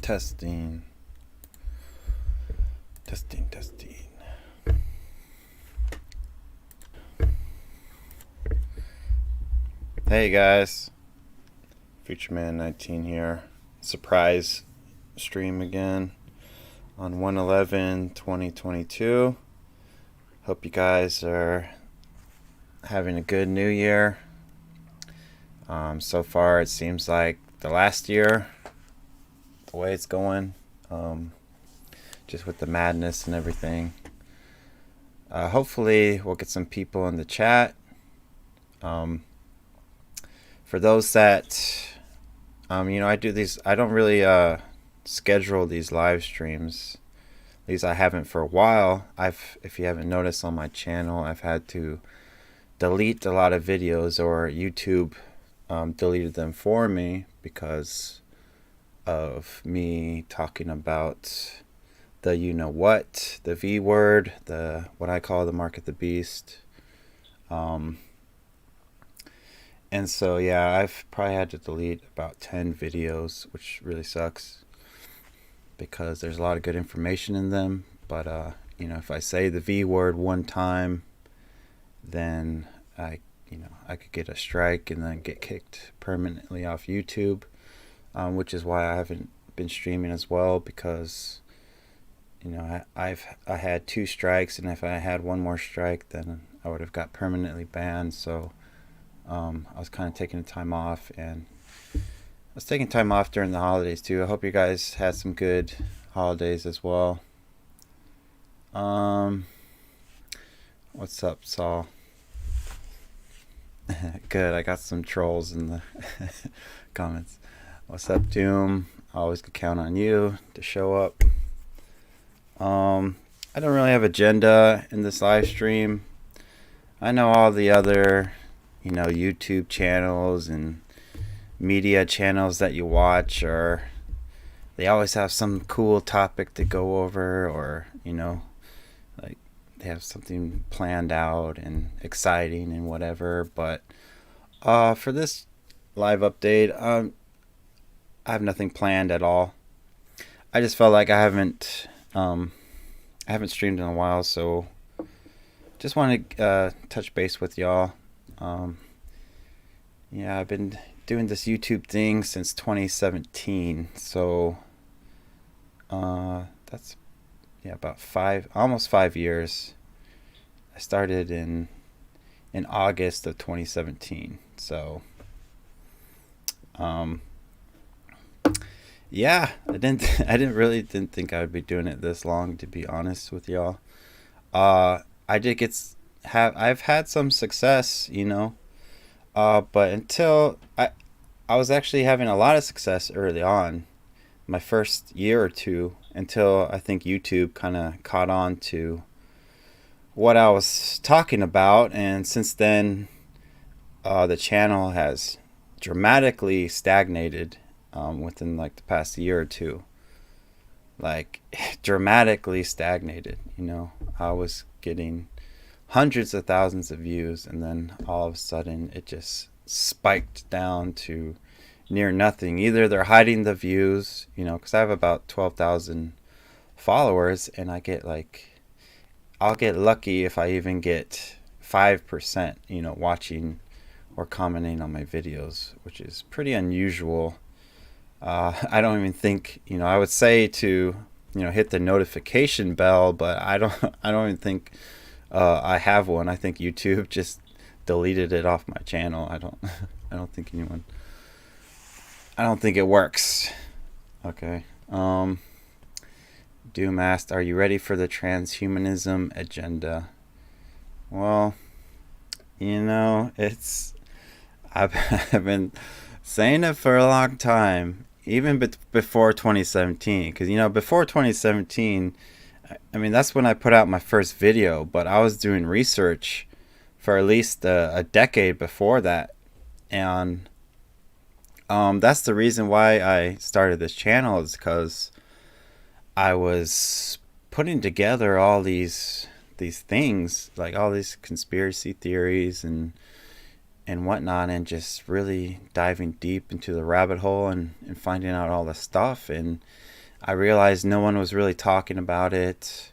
Testing. Testing. Hey guys, FutureMan19 here. Surprise stream again on 1/11/2022. Hope you guys are having a good new year. So far it seems like the last year, the way it's going, just with the madness and everything. Hopefully we'll get some people in the chat. For those that, I do these, I don't really schedule these live streams. At least I haven't for a while. If you haven't noticed on my channel, I've had to delete a lot of videos, or YouTube deleted them for me because of me talking about the you-know-what, the V word, the what I call the mark of the beast. And so, yeah, I've probably had to delete about 10 videos, which really sucks because there's a lot of good information in them. But, if I say the V word one time, then I could get a strike and then get kicked permanently off YouTube, which is why I haven't been streaming as well, because, I had 2 strikes, and if I had one more strike, then I would have got permanently banned. So I was kind of taking time off, and I was taking time off during the holidays too. I hope you guys had some good holidays as well. What's up, Saul? Good, I got some trolls in the comments. What's up, Doom? I always could count on you to show up. I don't really have agenda in this live stream. I know all the other YouTube channels and media channels that you watch, or they always have some cool topic to go over, or like they have something planned out and exciting and whatever. But for this live update, I have nothing planned at all. I just felt like I haven't streamed in a while, so just want to touch base with y'all. I've been doing this YouTube thing since 2017, so that's about almost 5 years. I started in August of 2017, so I didn't think I would be doing it this long, to be honest with y'all. I've had some success, but until I was actually having a lot of success early on, my first year or two, until I think YouTube kind of caught on to what I was talking about. And since then, the channel has dramatically stagnated within like the past year or two. Like dramatically stagnated. I was getting hundreds of thousands of views, and then all of a sudden it just spiked down to near nothing. Either they're hiding the views, because I have about 12,000 followers, and I'll get lucky if I even get 5% watching or commenting on my videos, which is pretty unusual. I don't even think, I would say to hit the notification bell, but I don't even think I have one. I think YouTube just deleted it off my channel. I don't think I don't think it works. Okay. Doom asked, are you ready for the transhumanism agenda? Well, I've been saying it for a long time, even before 2017, because before 2017, that's when I put out my first video, but I was doing research for at least a decade before that. And that's the reason why I started this channel, is because I was putting together all these things, like all these conspiracy theories and whatnot, and just really diving deep into the rabbit hole and finding out all the stuff. And I realized no one was really talking about it.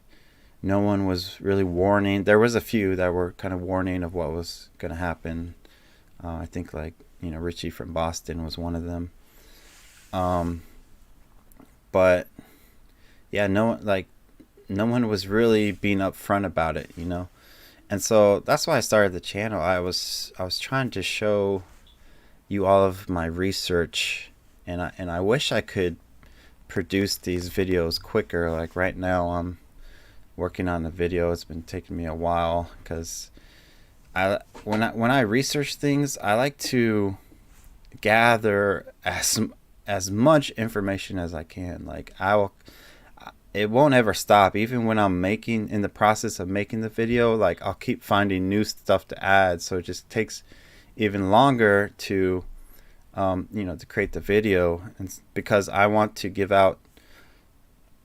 No one was really warning. There was a few that were kind of warning of what was going to happen. I think like, Richie from Boston was one of them. But yeah, no one was really being upfront about it, And so that's why I started the channel. I was trying to show you all of my research, and I wish I could produce these videos quicker. Like right now I'm working on the video. It's been taking me a while because when I research things, I like to gather as much information as I can. Like it won't ever stop. Even when I'm in the process of making the video, like I'll keep finding new stuff to add. So it just takes even longer to to create the video, and because I want to give out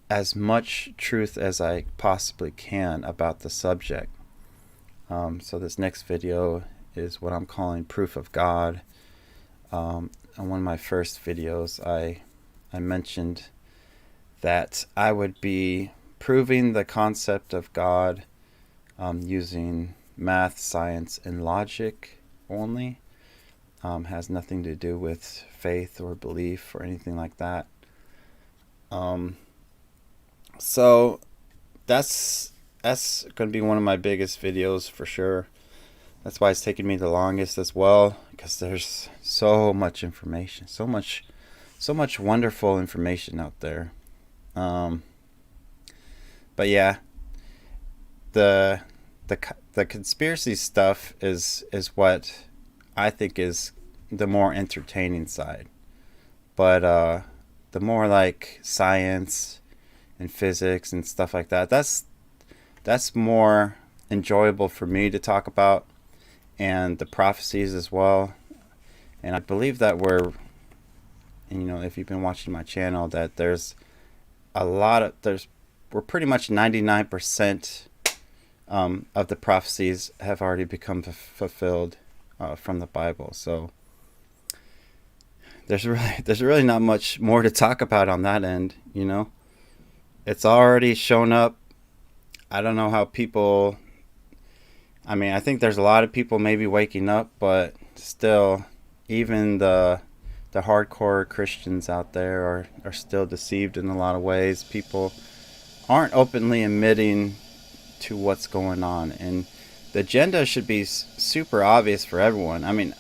as much truth as I possibly can about the subject. So this next video is what I'm calling Proof of God. In one of my first videos, I mentioned that I would be proving the concept of God using math, science, and logic only. Has nothing to do with faith or belief or anything like that. So that's going to be one of my biggest videos for sure. That's why it's taken me the longest as well, because there's so much information, so much wonderful information out there. But yeah, the conspiracy stuff is what I think is the more entertaining side. But the more like science and physics and stuff like that, that's more enjoyable for me to talk about, and the prophecies as well. And I believe that we're if you've been watching my channel, that we're pretty much 99% of the prophecies have already become fulfilled from the Bible. So there's really not much more to talk about on that end. It's already shown up. I don't know how people, I think there's a lot of people maybe waking up, but still, even the hardcore Christians out there are still deceived in a lot of ways. People aren't openly admitting to what's going on, and the agenda should be super obvious for everyone.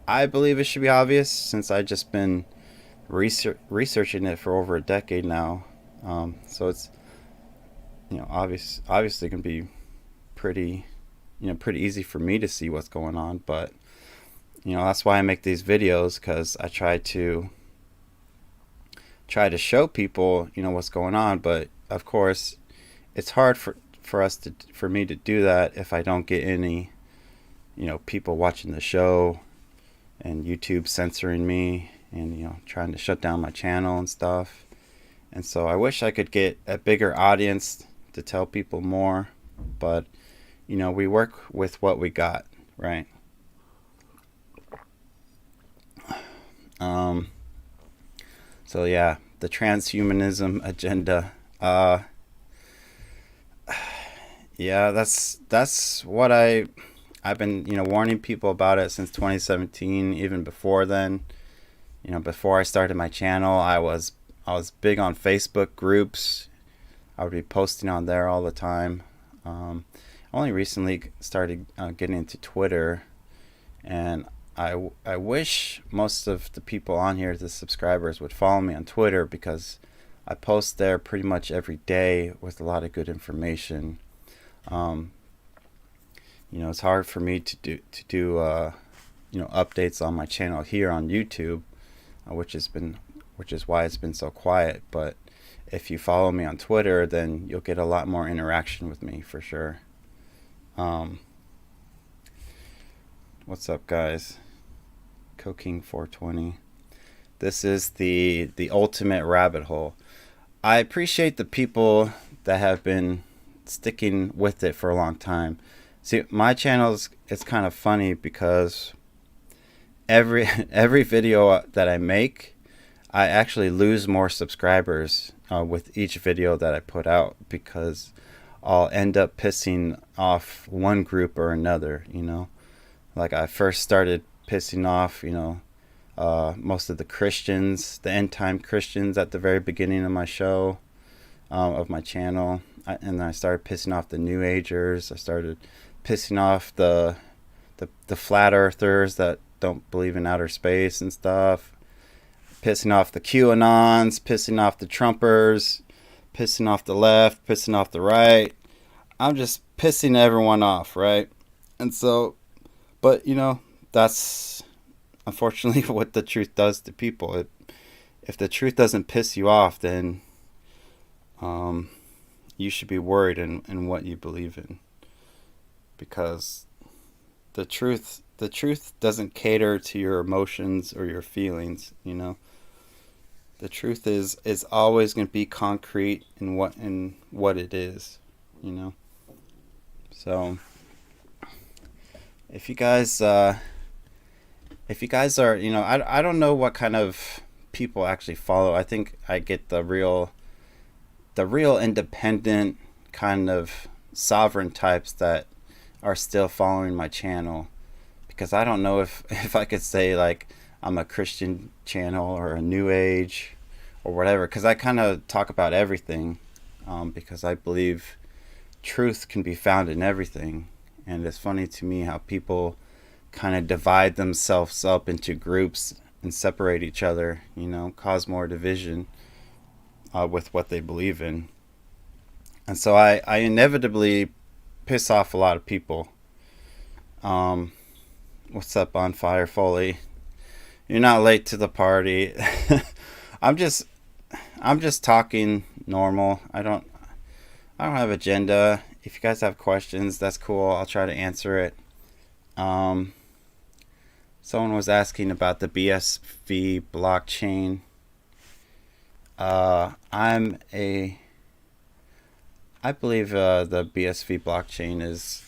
I believe it should be obvious since I've just been researching it for over a decade now. So it's obviously going to be pretty easy for me to see what's going on. But that's why I make these videos, because I try to show people what's going on. But of course, it's hard for me to do that if I don't get any people watching the show, and YouTube censoring me, and trying to shut down my channel and stuff. And so I wish I could get a bigger audience to tell people more, but we work with what we got, right? So yeah, the transhumanism agenda. Yeah, that's what I've been warning people about it since 2017. Even before then, before I started my channel, I was big on Facebook groups. I would be posting on there all the time. Only recently started getting into Twitter, and I wish most of the people on here, the subscribers, would follow me on Twitter, because I post there pretty much every day with a lot of good information. It's hard for me to do updates on my channel here on YouTube, which is why it's been so quiet. But if you follow me on Twitter, then you'll get a lot more interaction with me for sure. What's up, guys? Coking 420. This is the ultimate rabbit hole. I appreciate the people that have been sticking with it for a long time. See, my channel it's kind of funny, because every video that I make, I actually lose more subscribers with each video that I put out, because I'll end up pissing off one group or another, you know. Like I first started pissing off, most of the Christians, the end time Christians at the very beginning of my show, of my channel. And then I started pissing off the New Agers. I started pissing off the flat earthers that don't believe in outer space and stuff. Pissing off the QAnons, pissing off the Trumpers, pissing off the left, pissing off the right. I'm just pissing everyone off, right? And so, but that's unfortunately what the truth does to people. If the truth doesn't piss you off, then you should be worried in what you believe in, because the truth doesn't cater to your emotions or your feelings. The truth is always going to be concrete in what it is. So if you guys are, I don't know what kind of people actually follow. I think I get the real independent kind of sovereign types that are still following my channel, because I don't know if I could say like I'm a Christian channel or a New Age or whatever, because I kind of talk about everything, because I believe truth can be found in everything. And it's funny to me how people kind of divide themselves up into groups and separate each other, cause more division with what they believe in. And so I inevitably piss off a lot of people. What's up, On Fire Foley? You're not late to the party. I'm just talking normal. I don't have agenda. If you guys have questions, that's cool. I'll try to answer it. Someone was asking about the BSV blockchain. I believe the BSV blockchain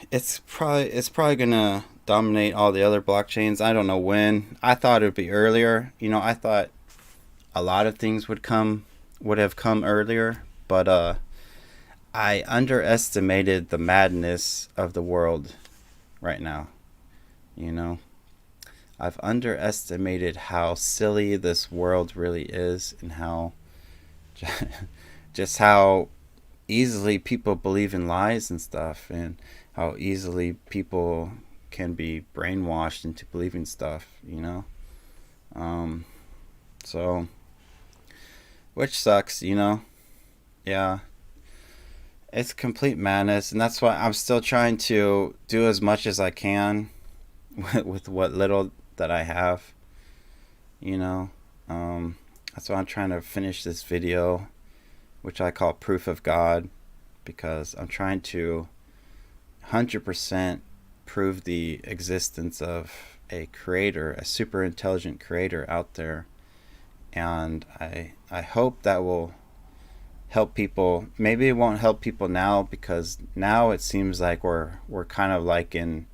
it's probably gonna dominate all the other blockchains. I don't know when. I thought it would be earlier. I thought a lot of things would have come earlier, but I underestimated the madness of the world right now. I've underestimated how silly this world really is, and how just how easily people believe in lies and stuff, and how easily people can be brainwashed into believing stuff, so, which sucks, yeah, it's complete madness. And that's why I'm still trying to do as much as I can with what little that I have, that's why I'm trying to finish this video, which I call Proof of God, because I'm trying to 100% prove the existence of a creator, a super intelligent creator out there. And I hope that will help people. Maybe it won't help people now, because now it seems like we're kind of like in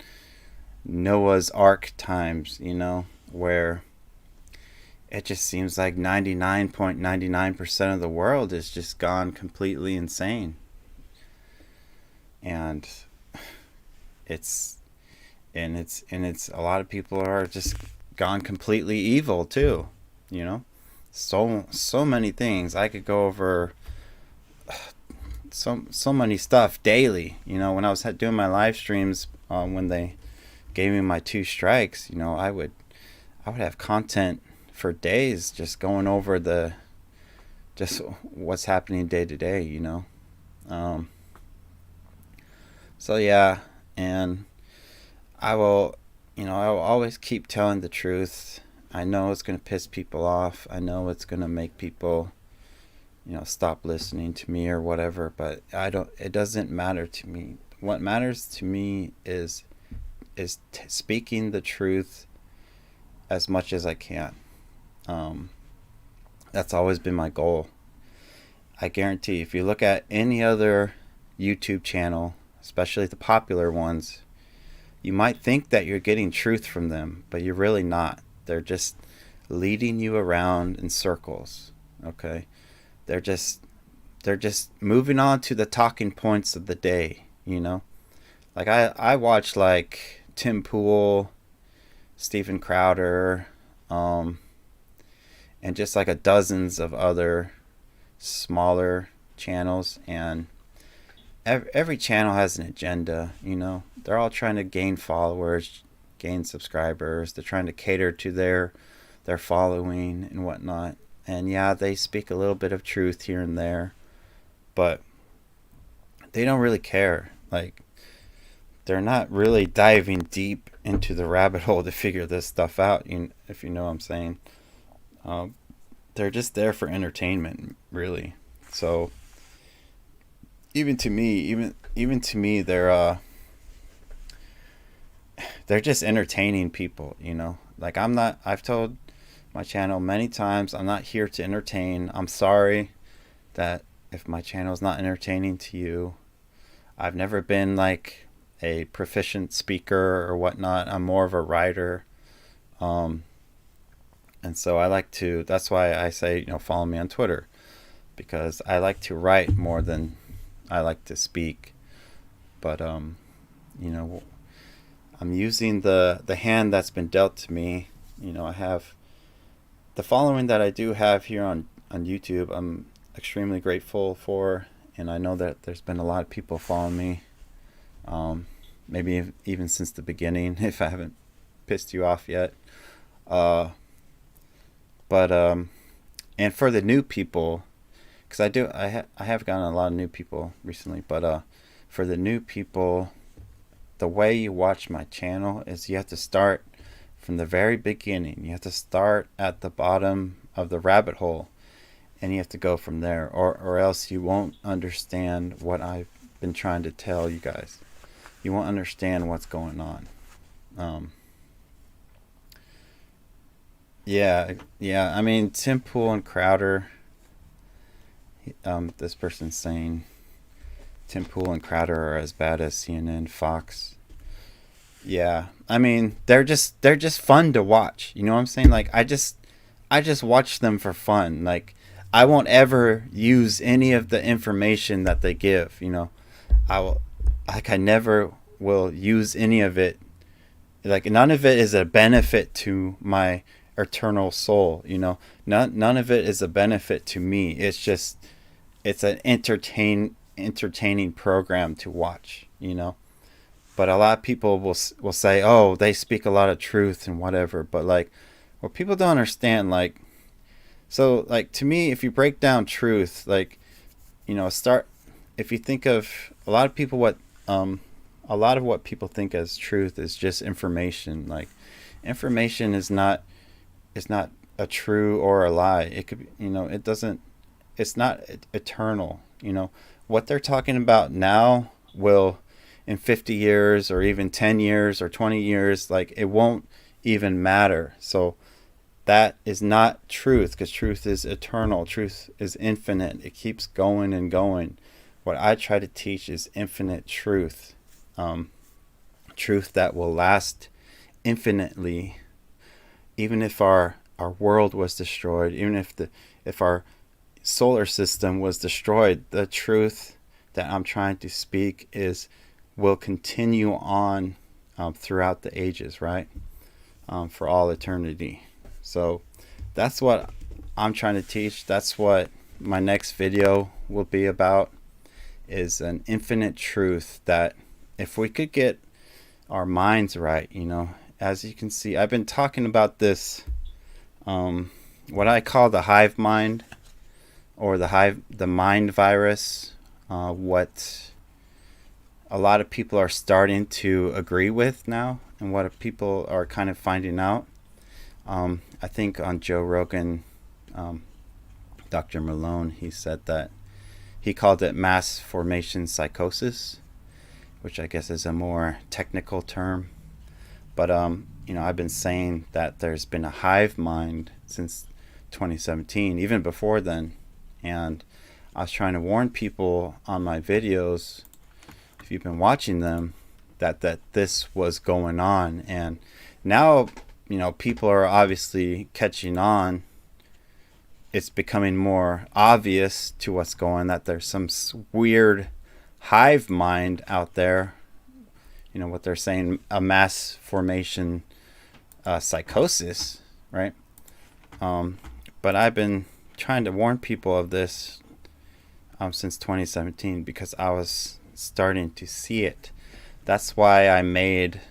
Noah's Ark times, where it just seems like 99.99% of the world is just gone completely insane. And it's a lot of people are just gone completely evil too, so many things. I could go over so many stuff daily. When I was doing my live streams, when they gave me my 2 strikes, I would have content for days just going over just what's happening day to day, so yeah. And I will always keep telling the truth. I know it's going to piss people off. I know it's going to make people, stop listening to me or whatever, but it doesn't matter to me. What matters to me is speaking the truth as much as I can. That's always been my goal. I guarantee if you look at any other YouTube channel, especially the popular ones, you might think that you're getting truth from them, but you're really not. They're just leading you around in circles. Okay, they're just moving on to the talking points of the day. Like I watch like Tim Pool, Steven Crowder, and just like a dozens of other smaller channels, and every channel has an agenda. They're all trying to gain followers, gain subscribers. They're trying to cater to their following and whatnot. And yeah, they speak a little bit of truth here and there, but they don't really care. Like, they're not really diving deep into the rabbit hole to figure this stuff out, if you know what I'm saying. They're just there for entertainment, really. So even to me, they're just entertaining people. Like, I've told my channel many times, I'm not here to entertain. I'm sorry that if my channel is not entertaining to you. I've never been like a proficient speaker or whatnot. I'm more of a writer. And so that's why I say, follow me on Twitter, because I like to write more than I like to speak. But, I'm using the hand that's been dealt to me. I have the following that I do have here on YouTube. I'm extremely grateful for, and I know that there's been a lot of people following me, maybe even since the beginning, if I haven't pissed you off yet. But and for the new people, because I have gotten a lot of new people recently, but for the new people, the way you watch my channel is you have to start from the very beginning. You have to start at the bottom of the rabbit hole, and you have to go from there, or else you won't understand what I've been trying to tell you guys. You won't understand what's going on. Yeah. I mean, Tim Pool and Crowder. This person's saying Tim Pool and Crowder are as bad as CNN, Fox. Yeah, I mean, they're just fun to watch. You know what I'm saying? Like, I just watch them for fun. Like, I won't ever use any of the information that they give. I never will use any of it. Like, none of it is a benefit to my eternal soul. None of it is a benefit to me. It's an entertaining program to watch. But a lot of people will say, oh, they speak a lot of truth and whatever. But like, what people don't understand, like, so like, to me, if you break down truth, like, if you think of a lot of what people think as truth is just information. Like, information is not a true or a lie. It could be, it's not eternal. What they're talking about now will, in 50 years or even 10 years or 20 years, like, it won't even matter. So that is not truth, because truth is eternal. Truth is infinite. It keeps going and going. What I try to teach is infinite truth. Truth that will last infinitely. Even if our world was destroyed, even if our solar system was destroyed, the truth that I'm trying to speak will continue on throughout the ages, right? For all eternity. So that's what I'm trying to teach. That's what my next video will be about, is an infinite truth that if we could get our minds right, as you can see, I've been talking about this, what I call the hive mind, or the mind virus, what a lot of people are starting to agree with now, and what people are kind of finding out. I think on Joe Rogan, Dr. Malone, he said that he called it mass formation psychosis, which I guess is a more technical term. But I've been saying that there's been a hive mind since 2017, even before then. And I was trying to warn people on my videos, if you've been watching them, that this was going on. And now, people are obviously catching on. It's becoming more obvious to what's going that there's some weird hive mind out there. What they're saying, a mass formation psychosis, right? But I've been trying to warn people of this since 2017 because I was starting to see it. That's why I made,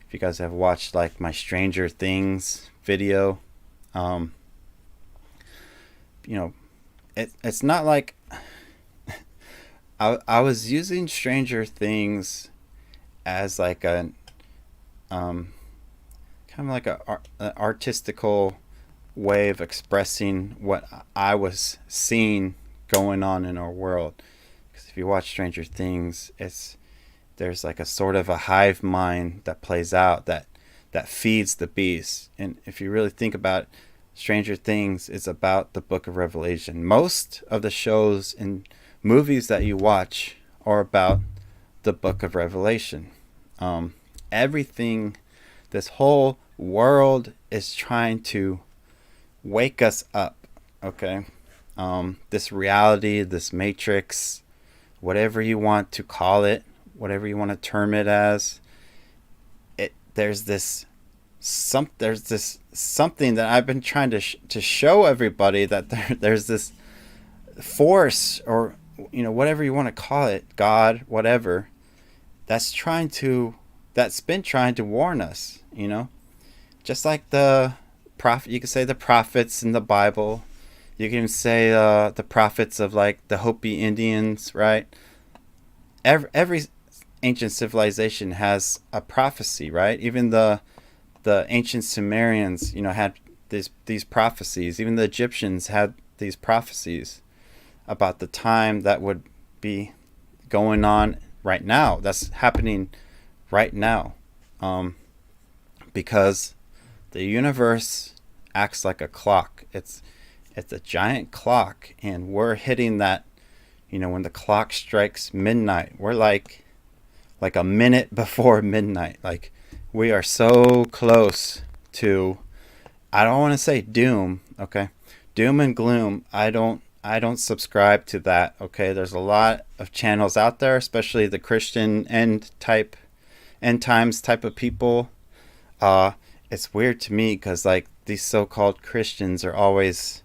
if you guys have watched like my Stranger Things video, it's not like I was using Stranger Things as like an kind of like an artistical way of expressing what I was seeing going on in our world. Because if you watch Stranger Things, there's like a sort of a hive mind that plays out that feeds the beast. And if you really think about it, Stranger Things is about the book of Revelation. Most of the shows and movies that you watch are about the book of Revelation. Everything, this whole world is trying to wake us up, okay? This reality, this matrix, whatever you want to call it, whatever you want to term it as, there's this something that I've been trying to show everybody, that there's this force, or whatever you want to call it, God, whatever, that's been trying to warn us, just like the prophet. You could say the prophets in the Bible. You can say the prophets of like the Hopi Indians, right? Every ancient civilization has a prophecy, right? Even the ancient Sumerians, had these prophecies. Even the Egyptians had these prophecies about the time that would be going on right now. That's happening right now, because the universe acts like a clock. It's a giant clock, and we're hitting that. When the clock strikes midnight, we're like a minute before midnight. Like, we are so close to, I don't want to say doom, okay? Doom and gloom, I don't subscribe to that, okay? There's a lot of channels out there, especially the Christian end times type of people. It's weird to me because like these so-called Christians are always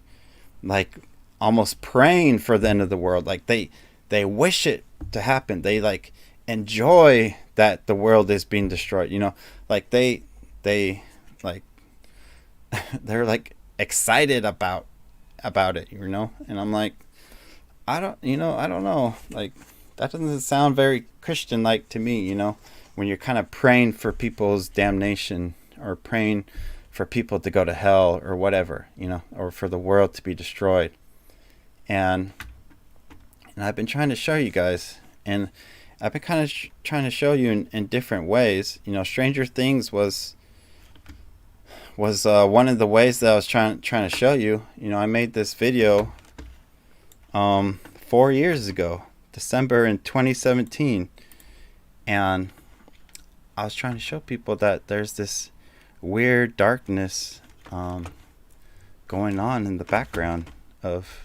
like almost praying for the end of the world. Like they wish it to happen. They like enjoy that the world is being destroyed. Like they like they're like excited about it. And I'm like, I don't know. Like, that doesn't sound very Christian like to me. When you're kind of praying for people's damnation, or praying for people to go to hell, or whatever, or for the world to be destroyed. And I've been trying to show you guys, and I've been kind of trying to show you in different ways. Stranger Things was one of the ways that I was trying to show you. I made this video 4 years ago, December in 2017, and I was trying to show people that there's this weird darkness going on in the background of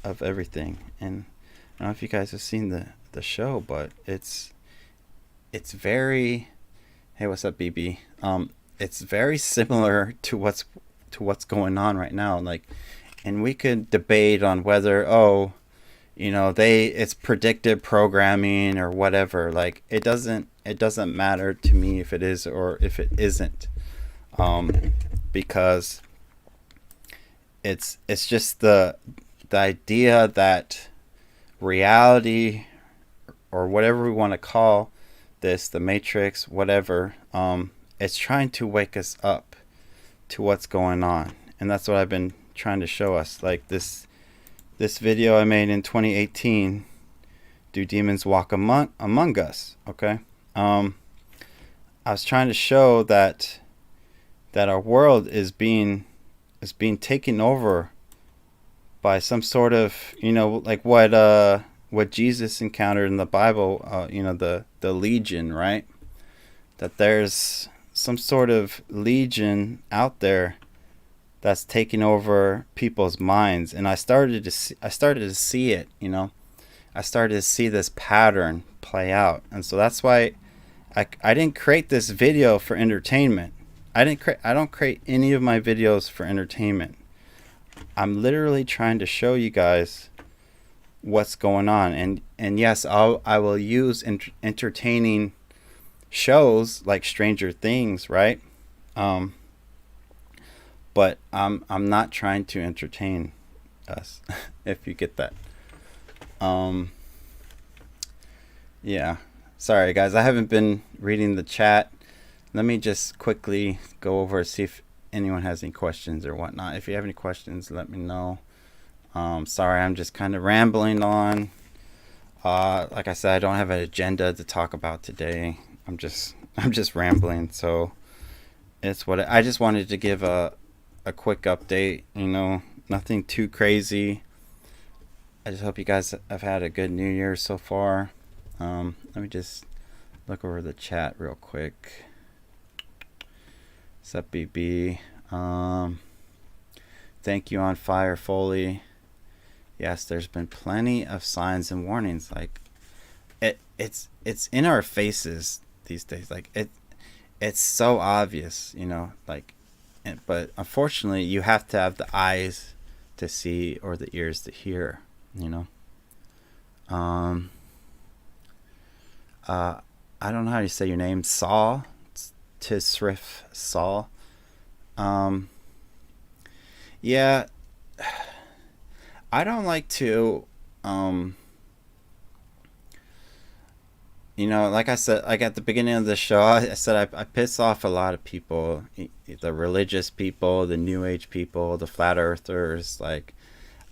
everything. And I don't know if you guys have seen the show, but it's very, hey, what's up, BB? It's very similar to what's going on right now. Like, and we could debate on whether it's predictive programming or whatever. Like, it doesn't matter to me if it is or if it isn't, because it's just the idea that reality, or whatever we want to call this, the matrix, whatever, it's trying to wake us up to what's going on. And that's what I've been trying to show us. Like this video I made in 2018, Do Demons Walk Among Us? Okay. I was trying to show that our world is being taken over by some sort of, like what Jesus encountered in the Bible, the legion, right? That there's some sort of legion out there that's taking over people's minds, and I started to see it. I started to see this pattern play out, and so that's why I didn't create this video for entertainment. I don't create any of my videos for entertainment. I'm literally trying to show you guys what's going on, and yes, I will use entertaining shows like Stranger Things, right? But I'm not trying to entertain us, if you get that. Yeah. Sorry guys, I haven't been reading the chat. Let me just quickly go over and see if anyone has any questions or whatnot. If you have any questions, let me know. Sorry, I'm just kind of rambling on. Like I said, I don't have an agenda to talk about today. I'm just rambling. So it's what I just wanted to give a quick update. Nothing too crazy. I just hope you guys have had a good New Year so far. Let me just look over the chat real quick. What's up, BB? Thank you, On Fire Foley. Yes, there's been plenty of signs and warnings. Like it's in our faces these days. Like it's so obvious, but unfortunately you have to have the eyes to see or the ears to hear, I don't know how you say your name. Saul, Tisrif Saul. Yeah, I don't like to, like I said, like at the beginning of the show, I said I piss off a lot of people, the religious people, the New Age people, the flat earthers. Like,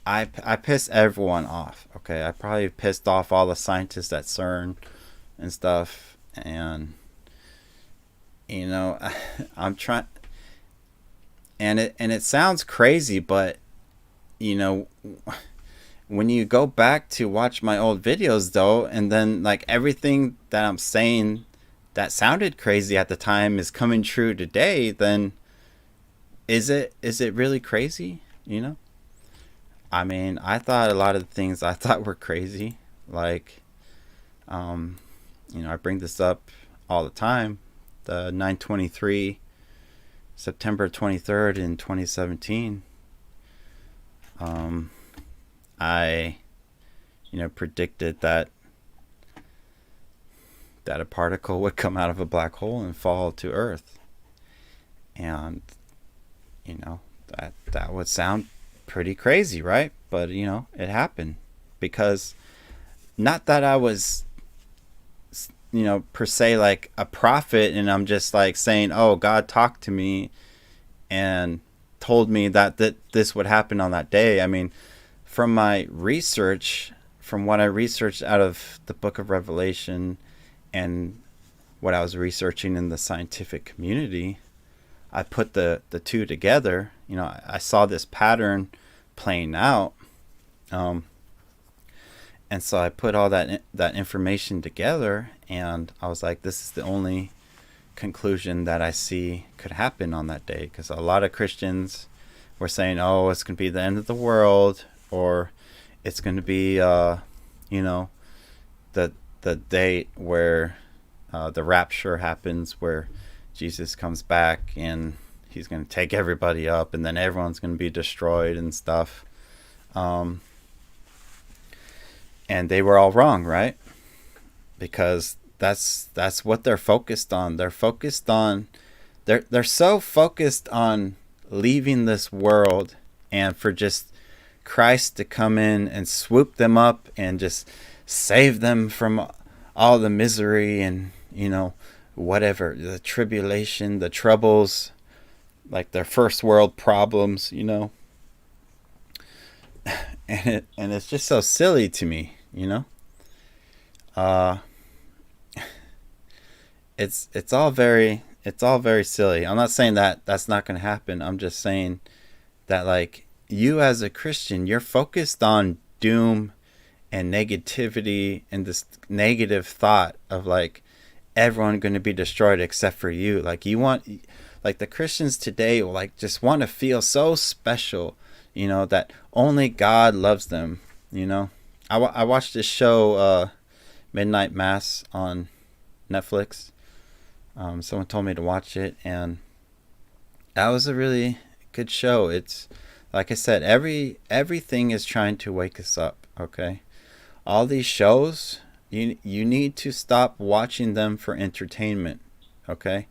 I piss everyone off. Okay, I probably pissed off all the scientists at CERN and stuff, and I'm trying, and it sounds crazy, but when you go back to watch my old videos though, and then like everything that I'm saying that sounded crazy at the time is coming true today, then is it really crazy? I mean, I thought a lot of the things I thought were crazy, like I bring this up all the time, the 9/23 September 23rd in 2017. I predicted that a particle would come out of a black hole and fall to Earth, and that would sound pretty crazy, right? But it happened, because not that I was per se like a prophet and I'm just like saying, oh, God talked to me and told me that this would happen on that day. I mean, from my research, from what I researched out of the book of Revelation and what I was researching in the scientific community, I put the two together. I saw this pattern playing out, and so I put all that information together, and I was like, this is the only conclusion that I see could happen on that day. Because a lot of Christians were saying, oh, it's going to be the end of the world, or it's going to be the date where the rapture happens, where Jesus comes back and he's going to take everybody up, and then everyone's going to be destroyed and stuff. And they were all wrong, right? Because that's what they're focused on. They're so focused on leaving this world and for just Christ to come in and swoop them up and just save them from all the misery and whatever, the tribulation, the troubles, like their first world problems, and it's just so silly to me, it's all very silly. I'm not saying that that's not going to happen. I'm just saying that, like, you as a Christian, you're focused on doom and negativity and this negative thought of like everyone going to be destroyed except for you. Like like the Christians today will like just want to feel so special, that only God loves them. I watched this show, Midnight Mass on Netflix. Someone told me to watch it, and that was a really good show. It's like I said, everything is trying to wake us up. Okay, all these shows, you need to stop watching them for entertainment. Okay,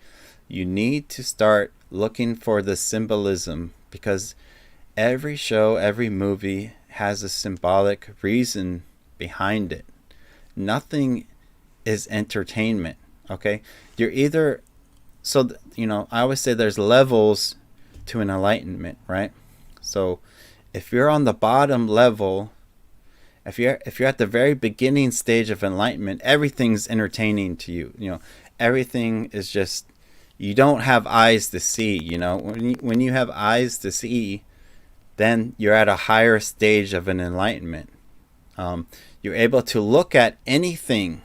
you need to start looking for the symbolism, because every show, every movie has a symbolic reason behind it. Nothing is entertainment. Okay, you're either I always say there's levels to an enlightenment, right? So if you're on the bottom level, if you're at the very beginning stage of enlightenment, everything's entertaining to you. Everything is just, you don't have eyes to see. When you have eyes to see, then you're at a higher stage of an enlightenment. You're able to look at anything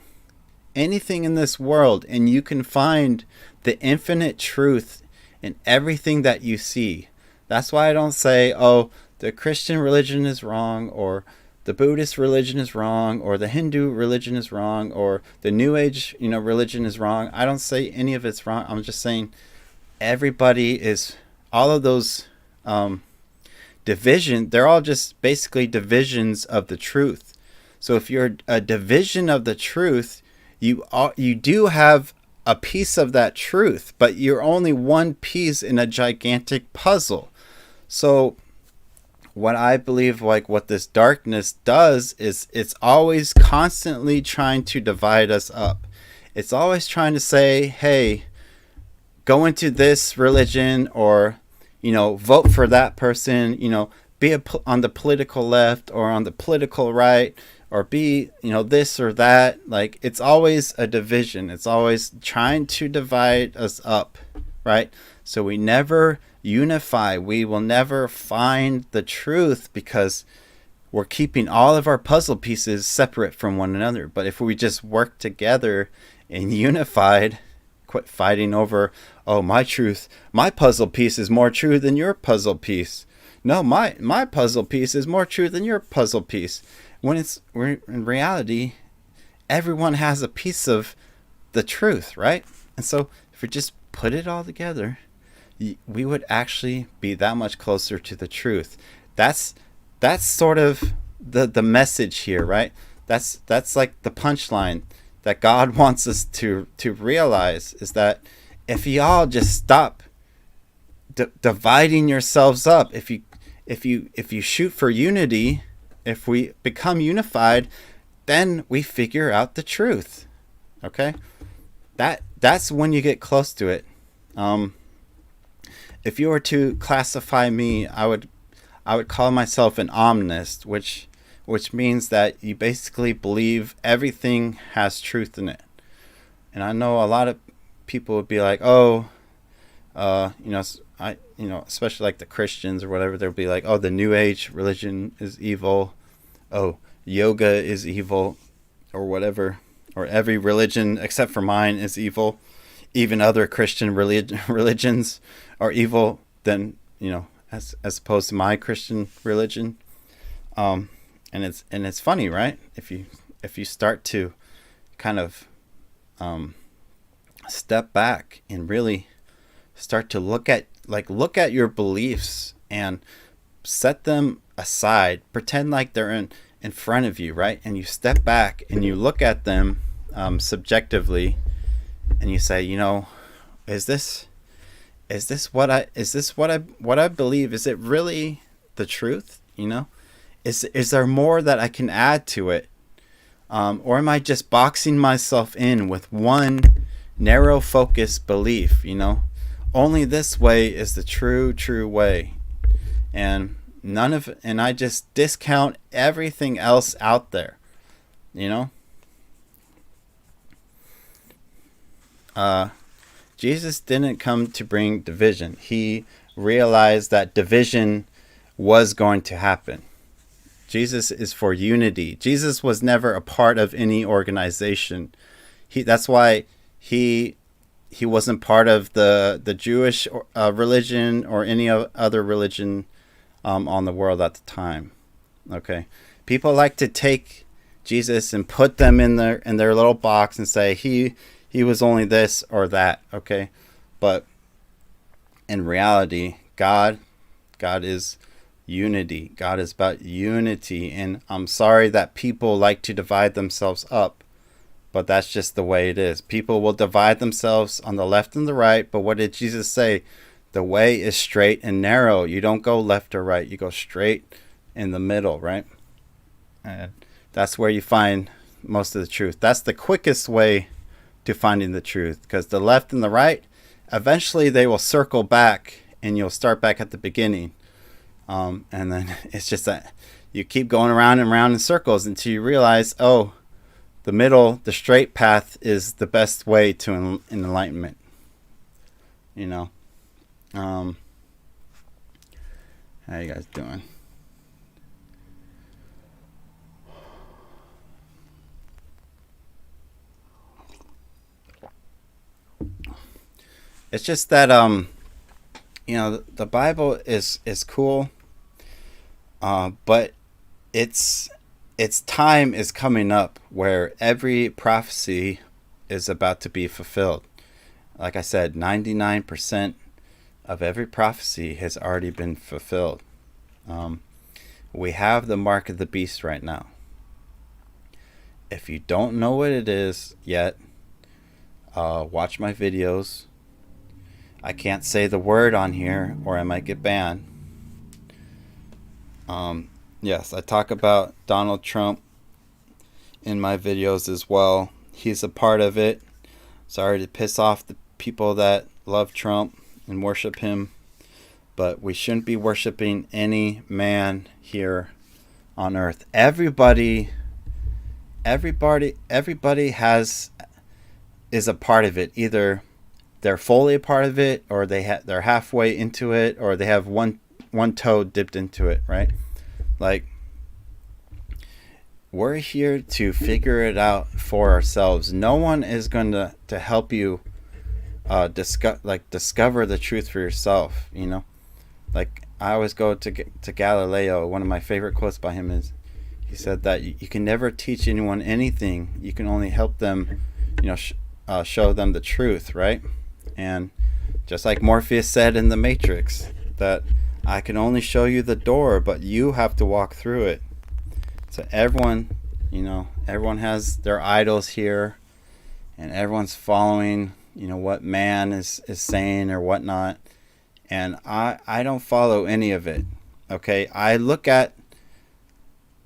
in this world, and you can find the infinite truth in everything that you see. That's why I don't say, oh, the Christian religion is wrong, or the Buddhist religion is wrong, or the Hindu religion is wrong, or the New Age, religion is wrong. I don't say any of it's wrong. I'm just saying all of those division, they're all just basically divisions of the truth. So if you're a division of the truth, you do have a piece of that truth, but you're only one piece in a gigantic puzzle. So what I believe, like what this darkness does, is it's always constantly trying to divide us up. It's always trying to say, hey, go into this religion, or vote for that person, be on the political left or on the political right, or be, this or that. Like, it's always a division. It's always trying to divide us up, right? So we never unify. We will never find the truth, because we're keeping all of our puzzle pieces separate from one another. But if we just work together and unified, quit fighting over, oh, my puzzle piece is more true than your puzzle piece. No, my puzzle piece is more true than your puzzle piece. When in reality, everyone has a piece of the truth, right? And so if we just put it all together, we would actually be that much closer to the truth. That's sort of the message here, right? That's like the punchline that God wants us to realize, is that if you all just stop dividing yourselves up, if you shoot for unity, if we become unified, then we figure out the truth. Okay? That's when you get close to it. If you were to classify me, I would call myself an omnist, which means that you basically believe everything has truth in it. And I know a lot of people would be like, oh, especially like the Christians or whatever, they'll be like, oh, the New Age religion is evil. Oh, yoga is evil, or whatever. Or every religion except for mine is evil. Even other Christian religions are evil than, as opposed to my Christian religion. And it's funny, right? If you start to kind of step back and really start to look at your beliefs and set them aside, pretend like they're in front of you, right? And you step back and you look at them subjectively, and you say, is this what I believe? Is it really the truth? Is there more that I can add to it? Or am I just boxing myself in with one narrow focus belief? Only this way is the true way. And I just discount everything else out there. Jesus didn't come to bring division. He realized that division was going to happen. Jesus is for unity. Jesus was never a part of any organization. That's why he wasn't part of the Jewish religion or any other religion on the world at the time. Okay, people like to take Jesus and put them in their little box and say he was only this or that. Okay, but in reality, God is unity. God is about unity, and I'm sorry that people like to divide themselves up, but that's just the way it is. People will divide themselves on the left and the right, but what did Jesus say? The way is straight and narrow. You don't go left or right. You go straight in the middle, right? And that's where you find most of the truth. That's the quickest way to finding the truth, because the left and the right, eventually they will circle back and you'll start back at the beginning. And then it's just that you keep going around and around in circles until you realize, oh, the middle, the straight path is the best way to enlightenment. You know? How you guys doing? It's just that the Bible is cool, but its time is coming up where every prophecy is about to be fulfilled. Like I said, 99% of every prophecy has already been fulfilled. We have the mark of the beast right now. If you don't know what it is yet, watch my videos. I can't say the word on here or I might get banned. Yes, I talk about Donald Trump in my videos as well. He's a part of it. Sorry to piss off the people that love Trump and worship him, but we shouldn't be worshiping any man here on earth. Everybody is a part of it. Either they're fully a part of it, or they're halfway into it, or they have one toe dipped into it, right? Like, we're here to figure it out for ourselves. No one is going to help you discover the truth for yourself, you know? Like, I always go to Galileo. One of my favorite quotes by him is, he said that you can never teach anyone anything. You can only help them, show them the truth, right? And just like Morpheus said in The Matrix, that I can only show you the door, but you have to walk through it. So everyone has their idols here, and everyone's following, what man is saying or whatnot. And I don't follow any of it. Okay, I look at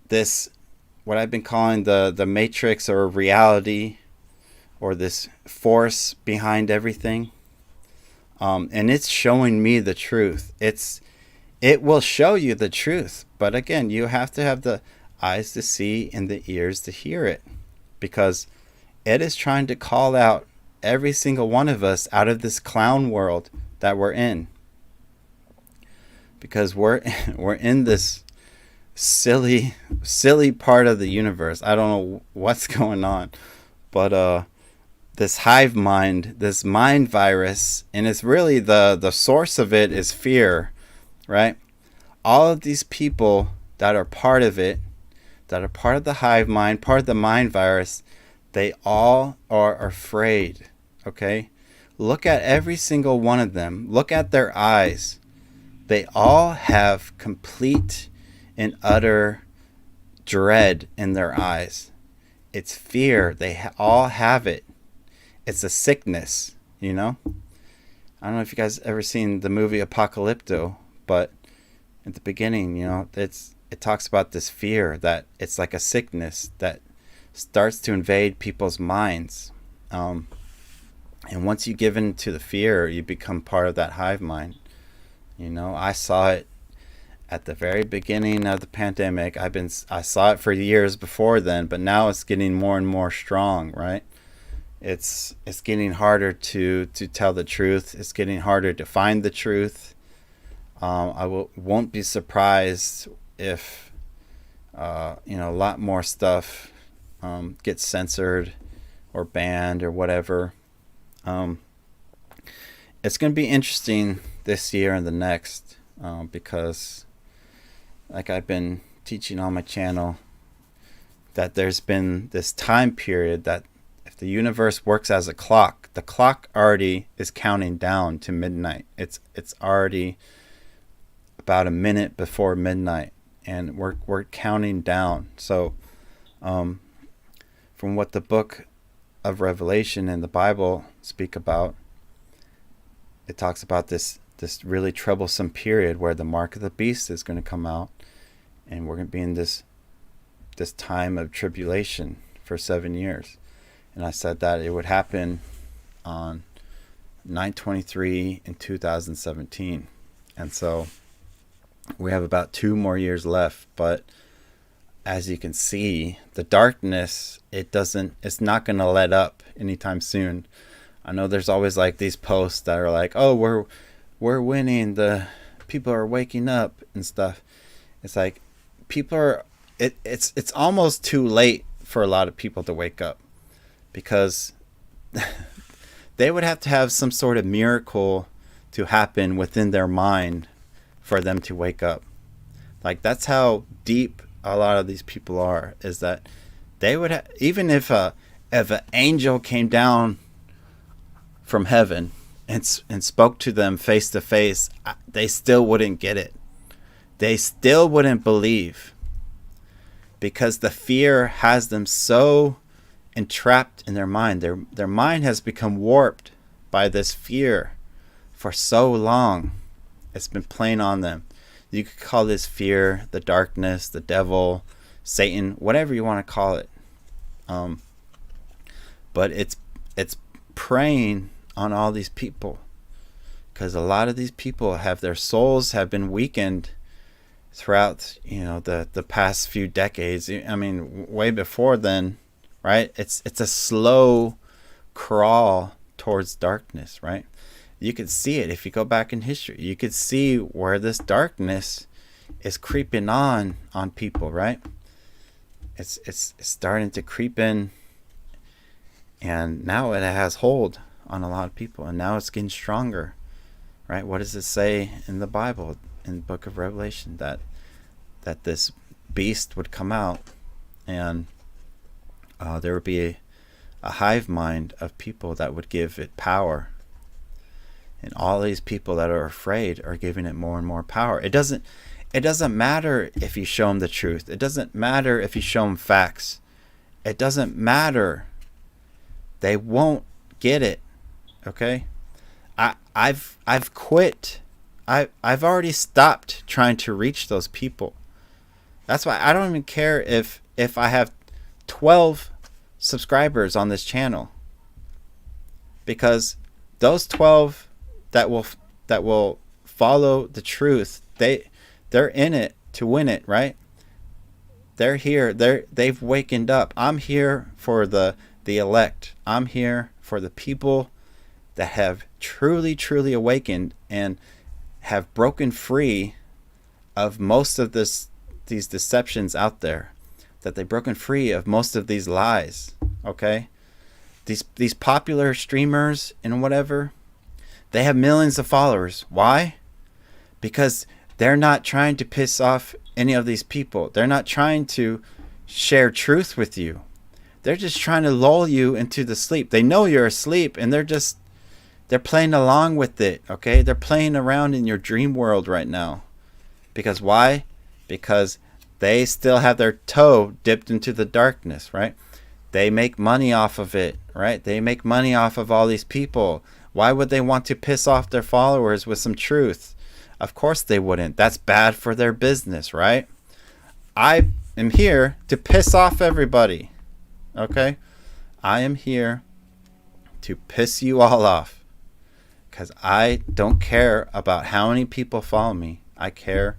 this, what I've been calling the matrix or reality, or this force behind everything. And it's showing me the truth. It will show you the truth. But again, you have to have the eyes to see and the ears to hear it, because it is trying to call out every single one of us out of this clown world that we're in. Because we're in this silly part of the universe. I don't know what's going on, but this hive mind, this mind virus, and it's really the source of it is fear, right? All of these people that are part of it, that are part of the hive mind, part of the mind virus, they all are afraid, okay? Look at every single one of them. Look at their eyes. They all have complete and utter dread in their eyes. It's fear. They all have it. It's a sickness, I don't know if you guys ever seen the movie Apocalypto, but at the beginning, it talks about this fear, that it's like a sickness that starts to invade people's minds. And once you give in to the fear, you become part of that hive mind. I saw it at the very beginning of the pandemic. I saw it for years before then, but now it's getting more and more strong, right? It's getting harder to tell the truth. It's getting harder to find the truth. Won't be surprised if a lot more stuff gets censored or banned or whatever. Um, it's going to be interesting this year and the next, because like I've been teaching on my channel, that there's been this time period that if the universe works as a clock, the clock already is counting down to midnight. It's already about a minute before midnight, and we're counting down. So from what the book of Revelation and the Bible speak about, it talks about this really troublesome period where the mark of the beast is going to come out, and we're going to be in this time of tribulation for 7 years. And I said that it would happen on 9/23 in 2017. And so we have about 2 more years left, but as you can see, the darkness, it's not going to let up anytime soon. I know there's always like these posts that are like, oh, we're winning, the people are waking up and stuff. It's like people are, it's almost too late for a lot of people to wake up, because they would have to have some sort of miracle to happen within their mind for them to wake up. Like, that's how deep a lot of these people are, is that they would even if an angel came down from heaven and spoke to them face to face, they still wouldn't get it. They still wouldn't believe, because the fear has them so entrapped in their mind. Their mind has become warped by this fear for so long. It's been playing on them. You could call this fear the darkness, the devil, Satan, whatever you want to call it. But it's preying on all these people, because a lot of these people have their souls have been weakened throughout, the past few decades. I mean, way before then, right? It's a slow crawl towards darkness, right? You could see it if you go back in history. You could see where this darkness is creeping on people, right? It's starting to creep in, and now it has hold on a lot of people, and now it's getting stronger, right? What does it say in the Bible, in the book of Revelation, that this beast would come out, and there would be a hive mind of people that would give it power, and all these people that are afraid are giving it more and more power. It doesn't matter if you show them the truth. It doesn't matter if you show them facts. It doesn't matter. They won't get it. Okay? I've quit. I've already stopped trying to reach those people. That's why I don't even care if I have 12 subscribers on this channel, because those 12 that will follow the truth, they're in it to win it, right? They're here. They've wakened up. I'm here for the elect. I'm here for the people that have truly awakened and have broken free of most of these deceptions out there, that they've broken free of most of these lies. Okay, these popular streamers and whatever, they have millions of followers. Why? Because they're not trying to piss off any of these people. They're not trying to share truth with you. They're just trying to lull you into the sleep. They know you're asleep, and they're playing along with it. Okay, they're playing around in your dream world right now. Because why? Because they still have their toe dipped into the darkness, right? They make money off of it, right? They make money off of all these people. Why would they want to piss off their followers with some truth? Of course they wouldn't. That's bad for their business, right? I am here to piss off everybody, okay? I am here to piss you all off, because I don't care about how many people follow me. I care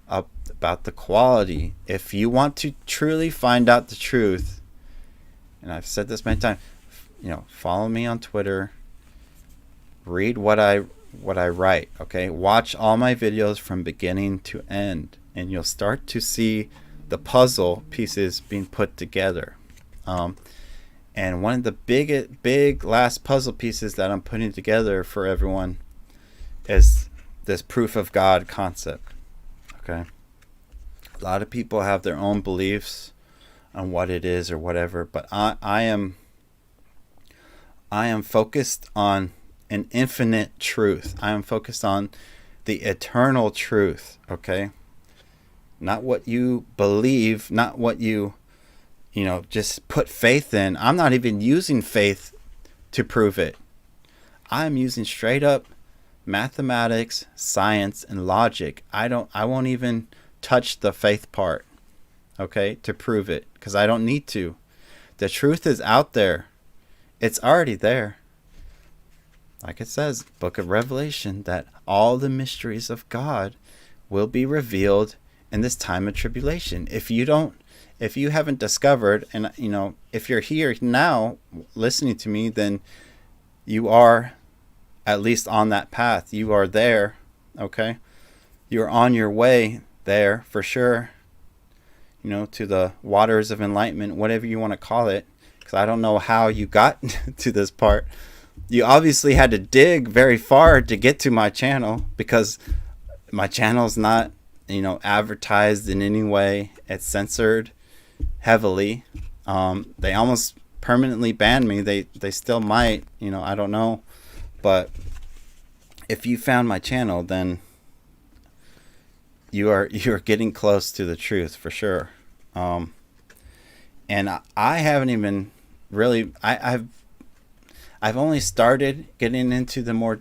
about the quality. If you want to truly find out the truth, and I've said this many times, follow me on Twitter, read what I write, okay? Watch all my videos from beginning to end, and you'll start to see the puzzle pieces being put together. And one of the big last puzzle pieces that I'm putting together for everyone is this proof of God concept. Okay. A lot of people have their own beliefs on what it is or whatever, but I am focused on an infinite truth. I am focused on the eternal truth, okay? Not what you believe, not what you just put faith in. I'm not even using faith to prove it. I'm using straight up mathematics, science, and logic. I won't even touch the faith part, okay, to prove it, because I don't need to. The truth is out there. It's already there. Like it says, Book of Revelation, that all the mysteries of God will be revealed in this time of tribulation. If you haven't discovered, and if you're here now listening to me, then you are at least on that path. You are there, okay? You're on your way there for sure, to the waters of enlightenment, whatever you want to call it, because I don't know how you got to this part. You obviously had to dig very far to get to my channel, because my channel's not, advertised in any way. It's censored heavily. They almost permanently banned me. They still might, I don't know. But if you found my channel, then you are getting close to the truth for sure. And I haven't even really, I've only started getting into the more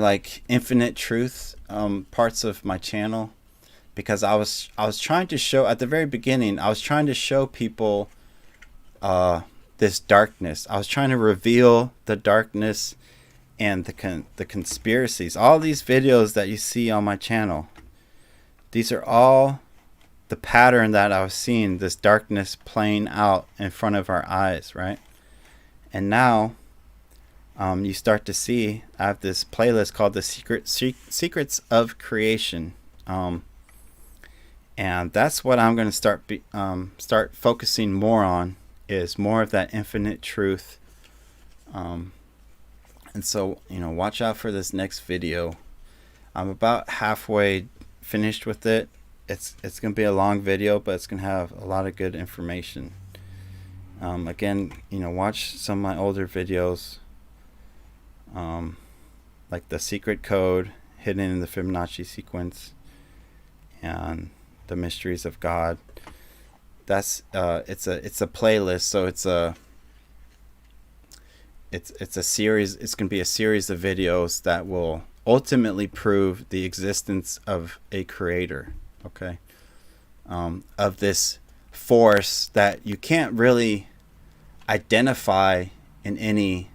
like infinite truth parts of my channel, because I was trying to show at the very beginning. I was trying to show people this darkness. I was trying to reveal the darkness and the conspiracies. All these videos that you see on my channel, these are all the pattern that I was seeing, this darkness playing out in front of our eyes, right? And now you start to see, I have this playlist called the Secrets of Creation, and that's what I'm going to start focusing more on, is more of that infinite truth. And so, watch out for this next video. I'm about halfway finished with it. It's going to be a long video, but it's going to have a lot of good information. Again, watch some of my older videos, like the secret code hidden in the Fibonacci sequence and the mysteries of God. That's it's a playlist, so it's a series. It's going to be a series of videos that will ultimately prove the existence of a creator, okay? Of this force that you can't really identify in any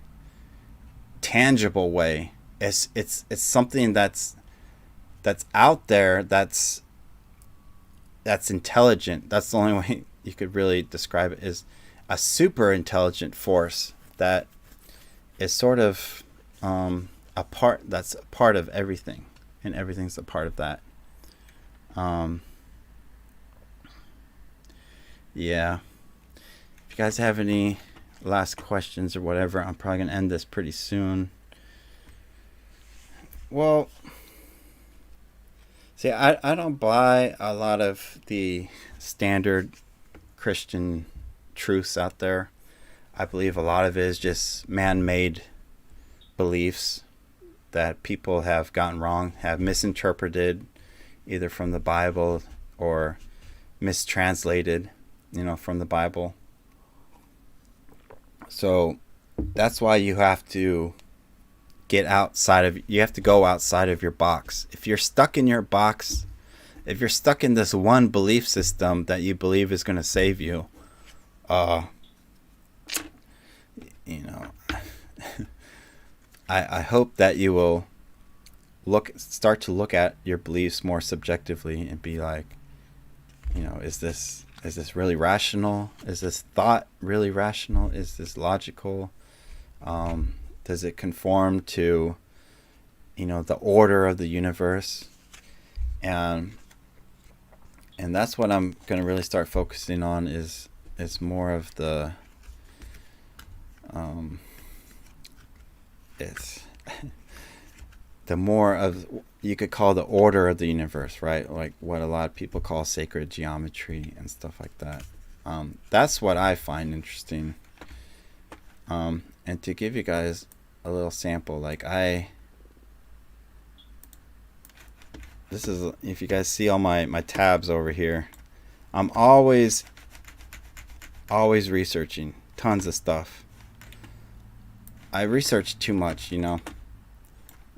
tangible way. It's something that's out there, that's intelligent. That's the only way you could really describe it, is a super intelligent force that is sort of that's a part of everything, and everything's a part of that. Yeah. If you guys have any last questions or whatever, I'm probably going to end this pretty soon. Well, see, I don't buy a lot of the standard Christian truths out there. I believe a lot of it is just man-made beliefs that people have gotten wrong, have misinterpreted, either from the Bible or mistranslated, from the Bible. So that's why you have to go outside of your box. If you're stuck in your box, if you're stuck in this one belief system that you believe is going to save you, I hope that you will start to look at your beliefs more subjectively and be like, is this really rational? Is this thought really rational? Is this logical? Does it conform to, the order of the universe? And that's what I'm going to really start focusing on, is it's more of the it's the more of, you could call, the order of the universe, right? Like what a lot of people call sacred geometry and stuff like that. That's what I find interesting. And to give you guys a little sample, like this is, if you guys see all my tabs over here, I'm always researching tons of stuff. I research too much, you know.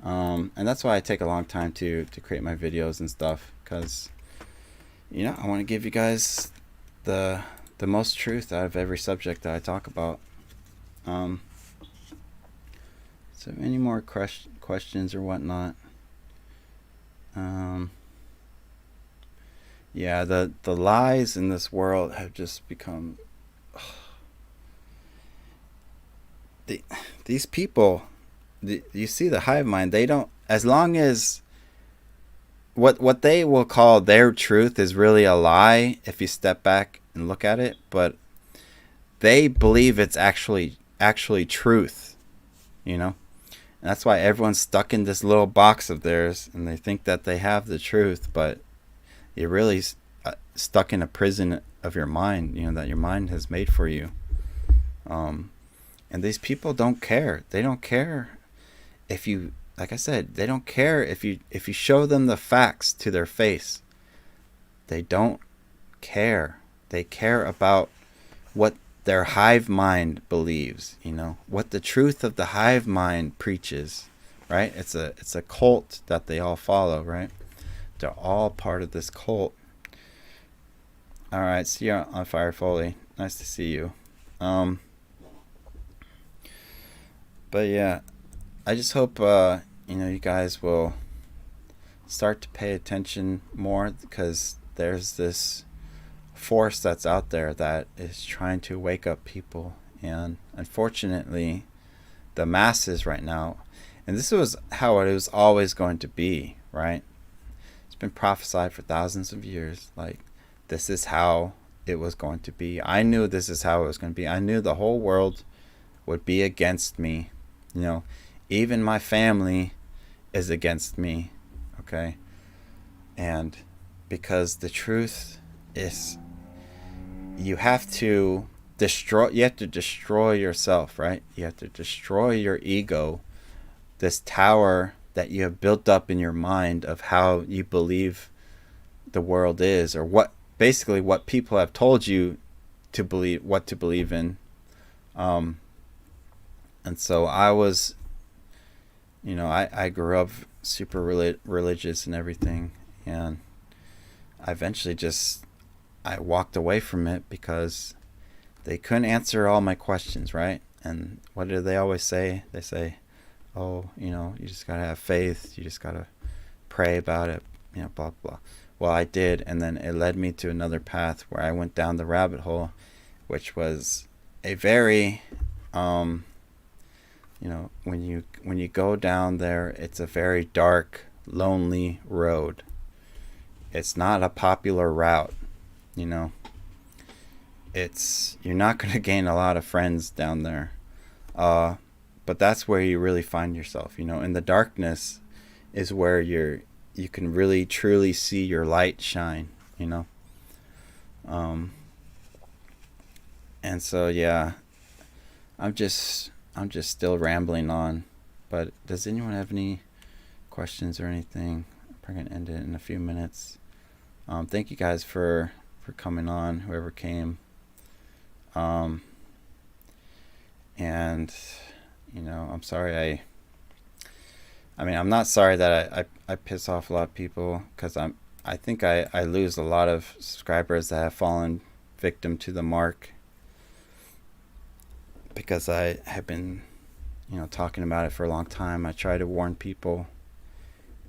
And that's why I take a long time to create my videos and stuff, because, you know, I want to give you guys the most truth out of every subject that I talk about. So any more questions or whatnot? Yeah, the lies in this world have just become these people. You see the hive mind, they don't, as long as what they will call their truth is really a lie if you step back and look at it, but they believe it's actually truth, you know. And that's why everyone's stuck in this little box of theirs, and they think that they have the truth, but you're really stuck in a prison of your mind, you know, that your mind has made for you. And these people don't care. They don't care if you, like I said, they don't care if you show them the facts to their face. They don't care. They care about what their hive mind believes, you know, what the truth of the hive mind preaches, right? It's a cult that they all follow, right? They're all part of this cult. All right, see you on Fire Foley. Nice to see you. But yeah, I just hope you know, you guys will start to pay attention more, because there's this force that's out there that is trying to wake up people, and unfortunately the masses right now, and this was how it was always going to be, right? It's been prophesied for thousands of years, like this is how it was going to be. I knew this is how it was going to be. I knew the whole world would be against me, you know, even my family is against me, okay? And because the truth is, you have to destroy yourself, right? You have to destroy your ego, this tower that you have built up in your mind of how you believe the world is, or what people have told you to believe, what to believe in. And so I was, you know, I grew up super religious and everything, and I eventually I walked away from it because they couldn't answer all my questions, right? And what do they always say? They say, oh, you know, you just gotta have faith, you just gotta pray about it, you know, blah blah. Well, I did, and then it led me to another path where I went down the rabbit hole, which was a very you know, when you go down there, it's a very dark, lonely road. It's not a popular route, you know. You're not going to gain a lot of friends down there. But that's where you really find yourself, you know. In the darkness is where you can really truly see your light shine, you know. And so yeah, I'm just still rambling on, but does anyone have any questions or anything? I'm going to end it in a few minutes. Thank you guys for coming on, whoever came. And you know, I'm sorry I mean, I'm not sorry that I piss off a lot of people, because I think I lose a lot of subscribers that have fallen victim to the mark, because I have been, you know, talking about it for a long time. I try to warn people,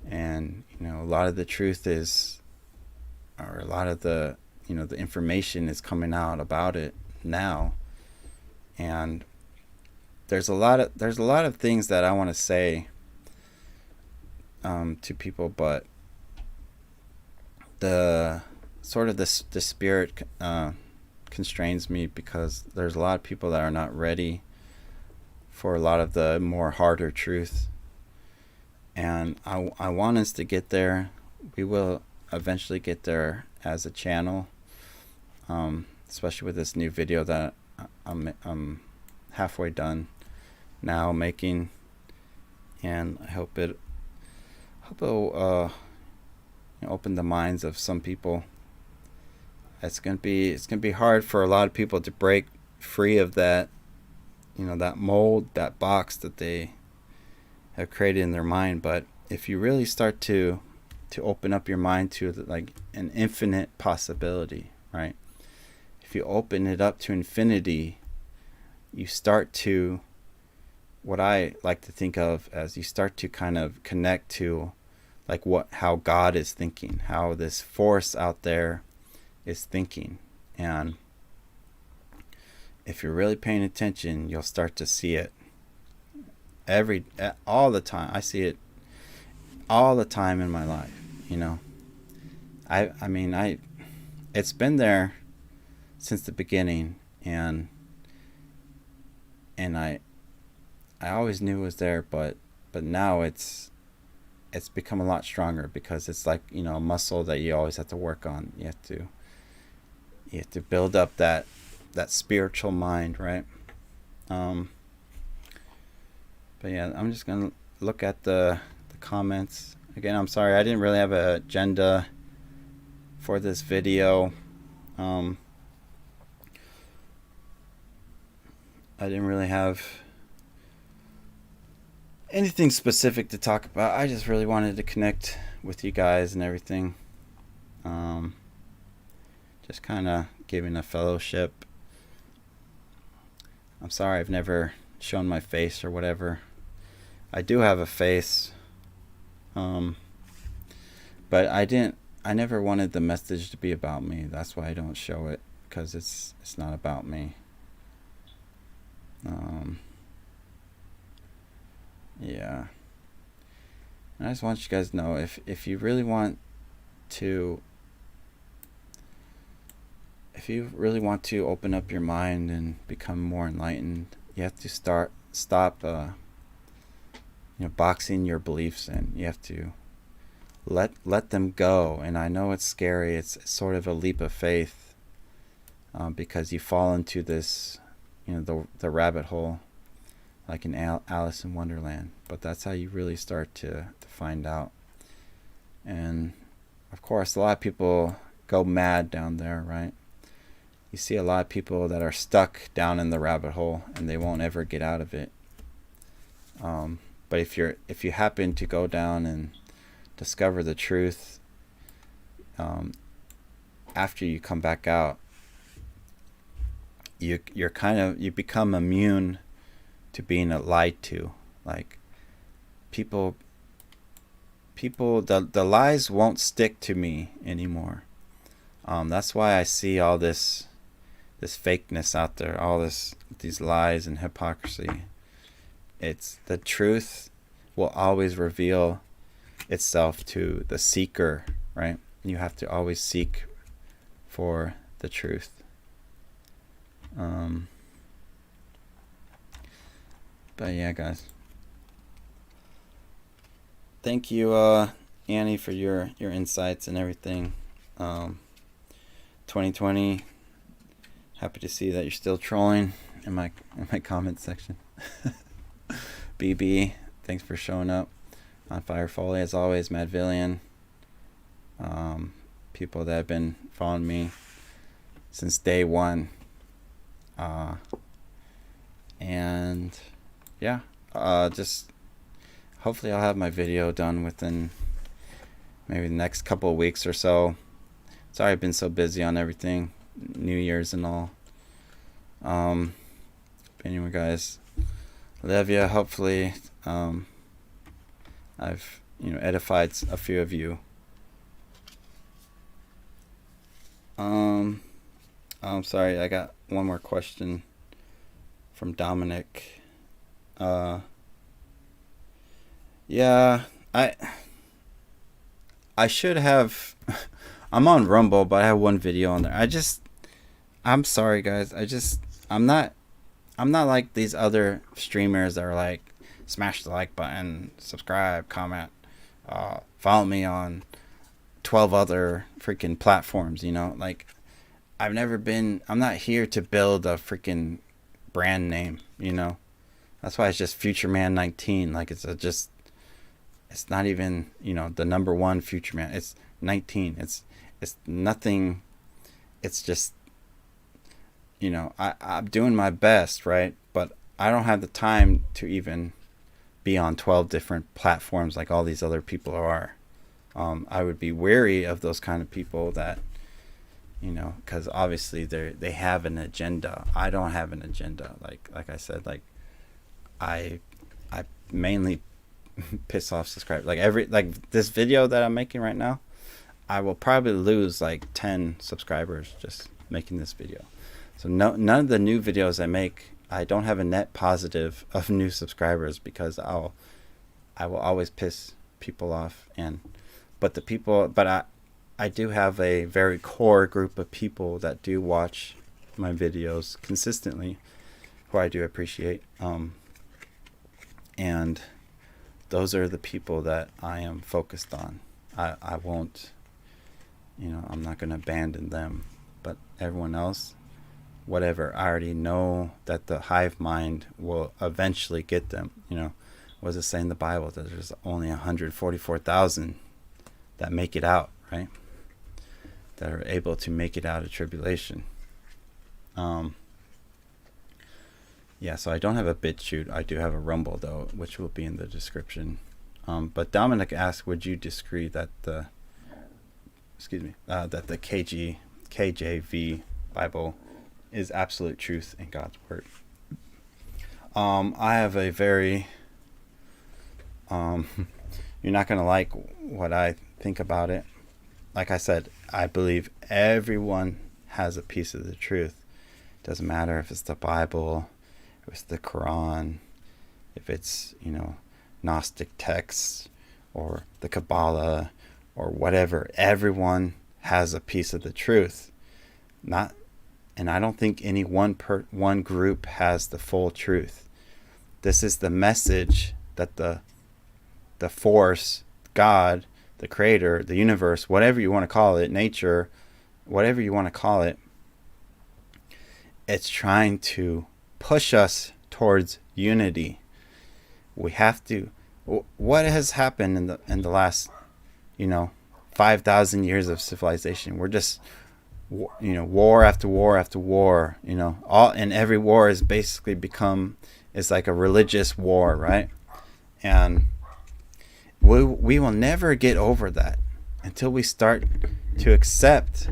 and you know, a lot of the truth is, or a lot of the, you know, the information is coming out about it now, and there's a lot of things that I want to say to people, but the sort of the spirit constrains me, because there's a lot of people that are not ready for a lot of the more harder truth. And I want us to get there. We will eventually get there as a channel, especially with this new video that I'm halfway done now making, and I hope it'll open the minds of some people. It's gonna be hard for a lot of people to break free of that, that mold, that box that they have created in their mind. But if you really start to open up your mind to like an infinite possibility, right? If you open it up to infinity, you start to, what I like to think of as, you start to kind of connect to like how God is thinking, how this force out there is thinking. And if you're really paying attention, you'll start to see it all the time. I see it all the time in my life. I mean, it's been there since the beginning, and I always knew it was there, but now it's become a lot stronger, because it's like, a muscle that you always have to work on. You have to build up that spiritual mind, right? But yeah, I'm just gonna look at the comments again. I'm sorry, I didn't really have an agenda for this video. I didn't really have anything specific to talk about. I just really wanted to connect with you guys and everything. Just kind of giving a fellowship. I'm sorry I've never shown my face or whatever. I do have a face, but I never wanted the message to be about me. That's why I don't show it, because it's not about me. Yeah. And I just want you guys to know, if you really want to open up your mind and become more enlightened, you have to stop boxing your beliefs in. You have to let them go. And I know it's scary. It's sort of a leap of faith, because you fall into this, the rabbit hole, like in Alice in Wonderland. But that's how you really start to find out. And of course, a lot of people go mad down there, right? You see a lot of people that are stuck down in the rabbit hole, and they won't ever get out of it. But if you happen to go down and discover the truth, after you come back out, you become immune to being lied to. Like people, the lies won't stick to me anymore. That's why I see all this fakeness out there, all these lies and hypocrisy. It's the truth will always reveal itself to the seeker, right? You have to always seek for the truth. But yeah, guys, thank you, Annie, for your insights and everything. 2020, happy to see that you're still trolling in my comment section. BB, thanks for showing up. On Fire Foley, as always. Madvillian, people that have been following me since day one, and yeah, just hopefully I'll have my video done within maybe the next couple of weeks or so. Sorry I've been so busy on everything, New Year's and all. But anyway, guys, love ya. Hopefully I've edified a few of you. I'm sorry, I got one more question from Dominic. Yeah, I should have I'm on Rumble, but I have one video on there. I'm sorry, guys. I'm not I'm not like these other streamers that are like, smash the like button, subscribe, comment, follow me on 12 other freaking platforms. Like, I'm not here to build a freaking brand name. That's why it's just Future Man 19. Like, it's not even, the number one Future Man. It's 19. It's nothing. It's just, I'm doing my best, right? But I don't have the time to even be on 12 different platforms like all these other people are. I would be wary of those kind of people that, because obviously they have an agenda. I don't have an agenda. Like I said, like I mainly piss off subscribers. Like this video that I'm making right now, I will probably lose like 10 subscribers just making this video. So none of the new videos I make, I don't have a net positive of new subscribers because I will always piss people off. But I do have a very core group of people that do watch my videos consistently, who I do appreciate. And those are the people that I am focused on. I won't, I'm not going to abandon them. But everyone else, whatever, I already know that the hive mind will eventually get them. What does it say in the Bible? That there's only 144,000 that make it out, right? That are able to make it out of tribulation. Yeah, so I don't have a BitChute. I do have a Rumble, though, which will be in the description. But Dominic asked, would you disagree that the KJV Bible is absolute truth in God's word? I have a very you're not going to like what I think about it. Like I said, I believe everyone has a piece of the truth. Doesn't matter if it's the Bible, if it's the Quran, if it's, Gnostic texts or the Kabbalah or whatever. Everyone has a piece of the truth. And I don't think any one group has the full truth. This is the message that the force, God, the creator, the universe, whatever you want to call it, nature, whatever you want to call it, it's trying to push us towards unity. We have to. What has happened in the last, 5,000 years of civilization? We're just, war after war after war. And every war is basically is like a religious war, right? And we will never get over that until we start to accept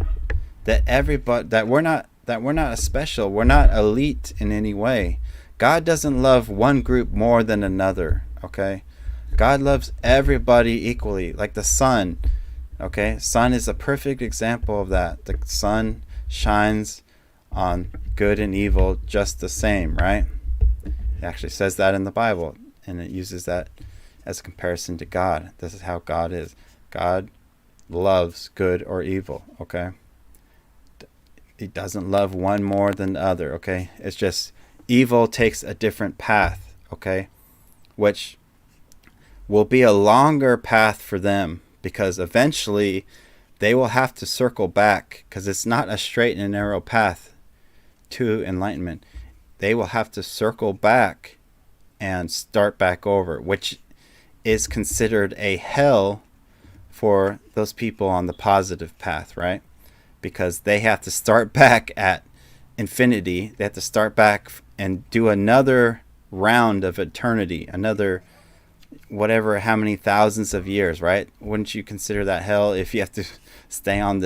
that we're not special, we're not elite in any way. God doesn't love one group more than another, okay? God loves everybody equally, like the sun, okay? Sun is a perfect example of that. The sun shines on good and evil just the same, right? It actually says that in the Bible, and it uses that as a comparison to God. This is how God is. God loves good or evil, okay? He doesn't love one more than the other, okay? It's just evil takes a different path, okay? Which will be a longer path for them because eventually they will have to circle back because it's not a straight and narrow path to enlightenment. They will have to circle back and start back over, which is considered a hell for those people on the positive path, right? Because they have to start back at infinity. They have to start back and do another round of eternity, another whatever, how many thousands of years, right? Wouldn't you consider that hell if you have to stay in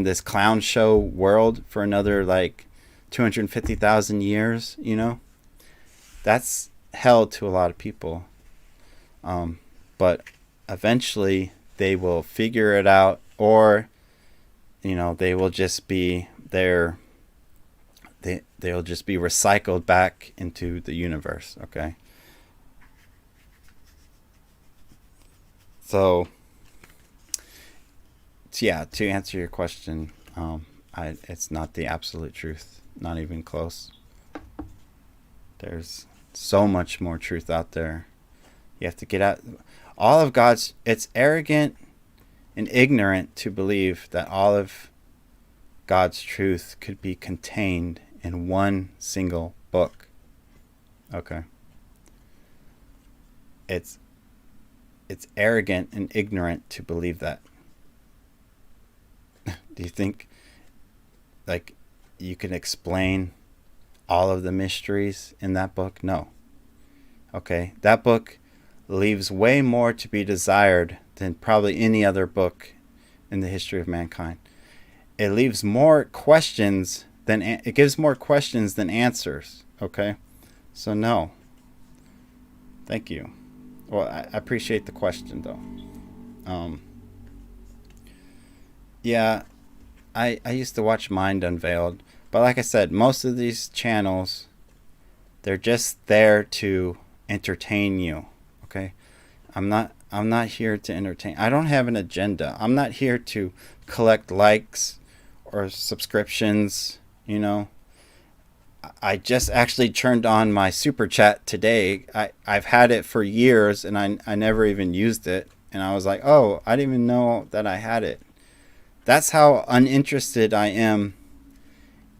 this clown show world for another like 250,000 years? That's hell to a lot of people. But eventually they will figure it out, or they will just be there. They'll just be recycled back into the universe, okay? So yeah, to answer your question, It's not the absolute truth, not even close. There's so much more truth out there. You have to get out. All of God's, it's arrogant and ignorant to believe that all of God's truth could be contained in one single book. Okay. It's arrogant and ignorant to believe that. Do you think like you can explain all of the mysteries in that book? No. Okay. That book leaves way more to be desired than probably any other book in the history of mankind. It leaves more questions than it gives more questions than answers. Okay. So no. Thank you. Well, I appreciate the question though. Yeah, I used to watch Mind Unveiled, but like I said, most of these channels, they're just there to entertain you. Okay, I'm not here to entertain. I don't have an agenda. I'm not here to collect likes or subscriptions. You know, I just actually turned on my super chat today. I've had it for years and I never even used it. And I was like, oh, I didn't even know that I had it. That's how uninterested I am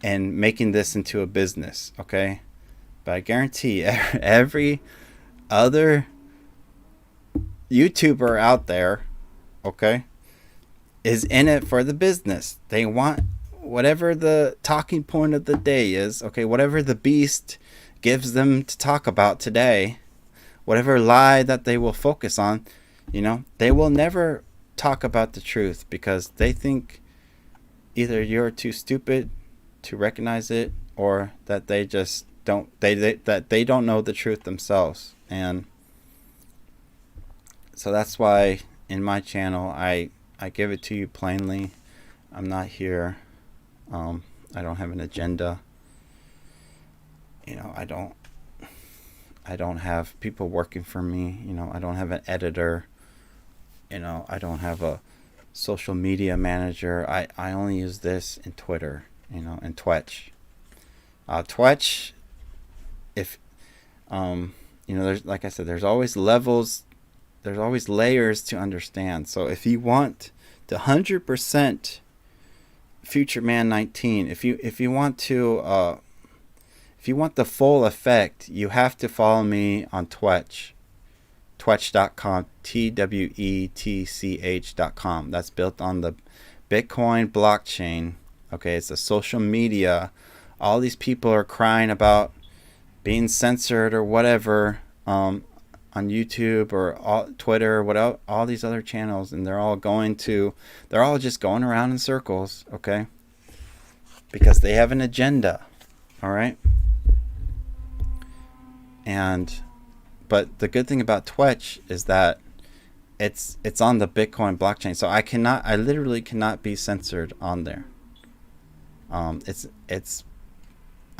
in making this into a business. Okay. But I guarantee every other YouTuber out there, okay, is in it for the business. They want whatever the talking point of the day is, okay, whatever the beast gives them to talk about today, whatever lie that they will focus on, you know, they will never talk about the truth because they think either you're too stupid to recognize it or that they just don't that they don't know the truth themselves. And so that's why in my channel I give it to you plainly. I'm not here, I don't have an agenda. You know, I don't have people working for me. You know, I don't have an editor. You know, I don't have a social media manager. I only use this in Twitter, you know, and Twitch. Twitch, if, you know, there's, like I said, there's always levels, there's always layers to understand. So if you want the 100% Future Man 19, if you want to, if you want the full effect, you have to follow me on Twitch. Twitch.com, TWETCH.com. That's built on the Bitcoin blockchain. Okay, it's a social media. All these people are crying about being censored or whatever on YouTube or Twitter or all these other channels, and they're all just going around in circles, okay? Because they have an agenda, all right? But the good thing about Twitch is that it's on the Bitcoin blockchain, so I literally cannot be censored on there. I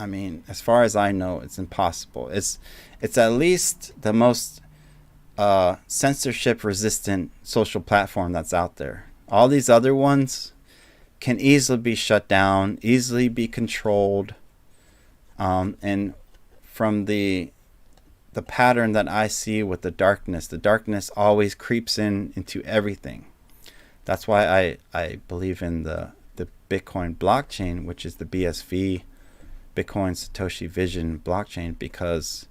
mean, as far as I know, it's impossible. It's at least the most censorship resistant social platform that's out there. All these other ones can easily be shut down, easily be controlled, and from the pattern that I see with the darkness always creeps into everything. That's why I believe in the Bitcoin blockchain, which is the BSV, Bitcoin Satoshi Vision blockchain, because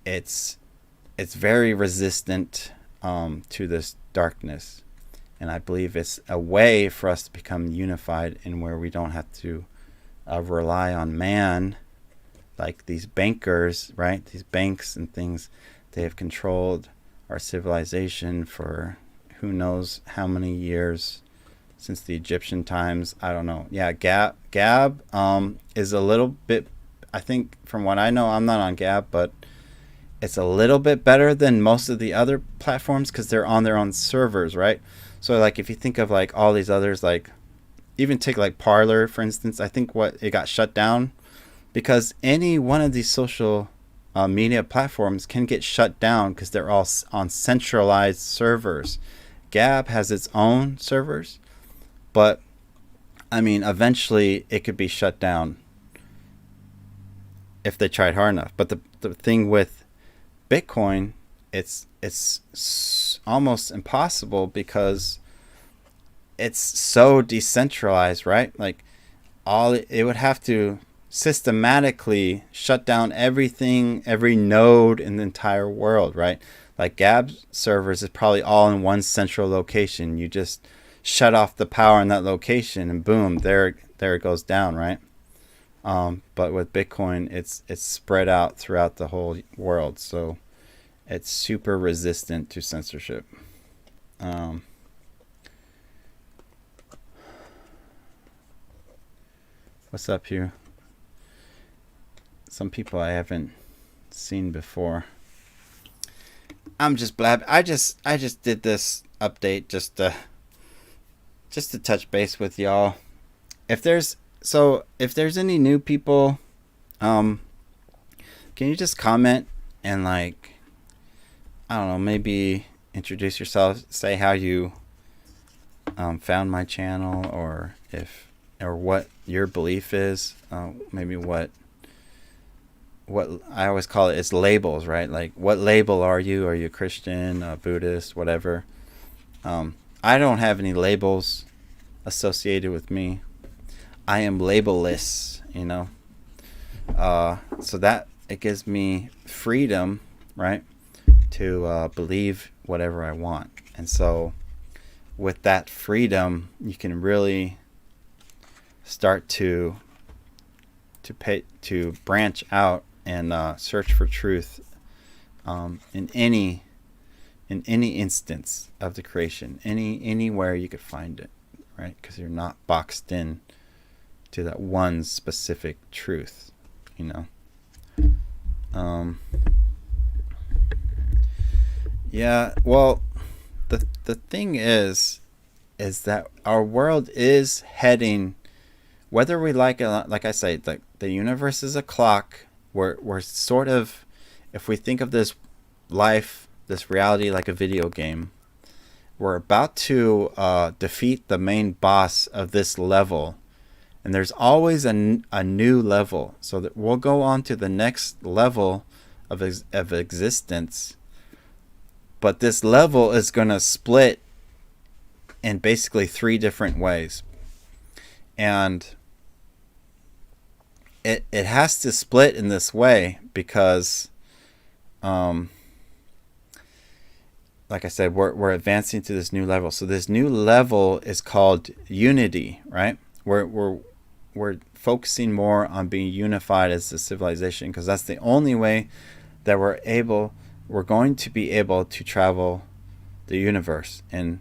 it's very resistant to this darkness. And I believe it's a way for us to become unified in where we don't have to rely on man. Like these bankers, right? These banks and things, they have controlled our civilization for who knows how many years, since the Egyptian times. I don't know. Yeah, Gab is a little bit, I think from what I know, I'm not on Gab, but it's a little bit better than most of the other platforms because they're on their own servers, right? So like if you think of like all these others, like even take like Parler, for instance, I think it got shut down because any one of these social media platforms can get shut down because they're all on centralized servers. Gab has its own servers, but I mean, eventually it could be shut down if they tried hard enough. But the thing with Bitcoin, it's almost impossible because it's so decentralized, right? Like all it would have to systematically shut down everything, every node in the entire world, right? Like Gab servers is probably all in one central location. You just shut off the power in that location, and boom, there it goes down, right? But with Bitcoin, it's spread out throughout the whole world, so it's super resistant to censorship. Um, what's up here? Some people I haven't seen before. I'm just blab. I just did this update just to touch base with y'all. If there's any new people, can you just comment and like, I don't know, maybe introduce yourself, say how you found my channel, or what your belief is, maybe what I always call it is labels, right? Like, what label are you? Are you Christian, Buddhist, whatever? I don't have any labels associated with me. I am labelless, you know. So that it gives me freedom, right, to believe whatever I want. And so with that freedom, you can really start to branch out and search for truth in any instance of the creation, anywhere you could find it, right? Because you're not boxed in to that one specific truth, you know. Yeah, well, the thing is that our world is heading, whether we like it, like I say, the universe is a clock. We're sort of, if we think of this life, this reality like a video game, we're about to defeat the main boss of this level. And there's always a new level. So that we'll go on to the next level of existence. But this level is going to split in basically 3 different ways. And it has to split in this way because, like I said, we're advancing to this new level. So this new level is called unity, right? We're focusing more on being unified as a civilization, because that's the only way that we're going to be able to travel the universe. And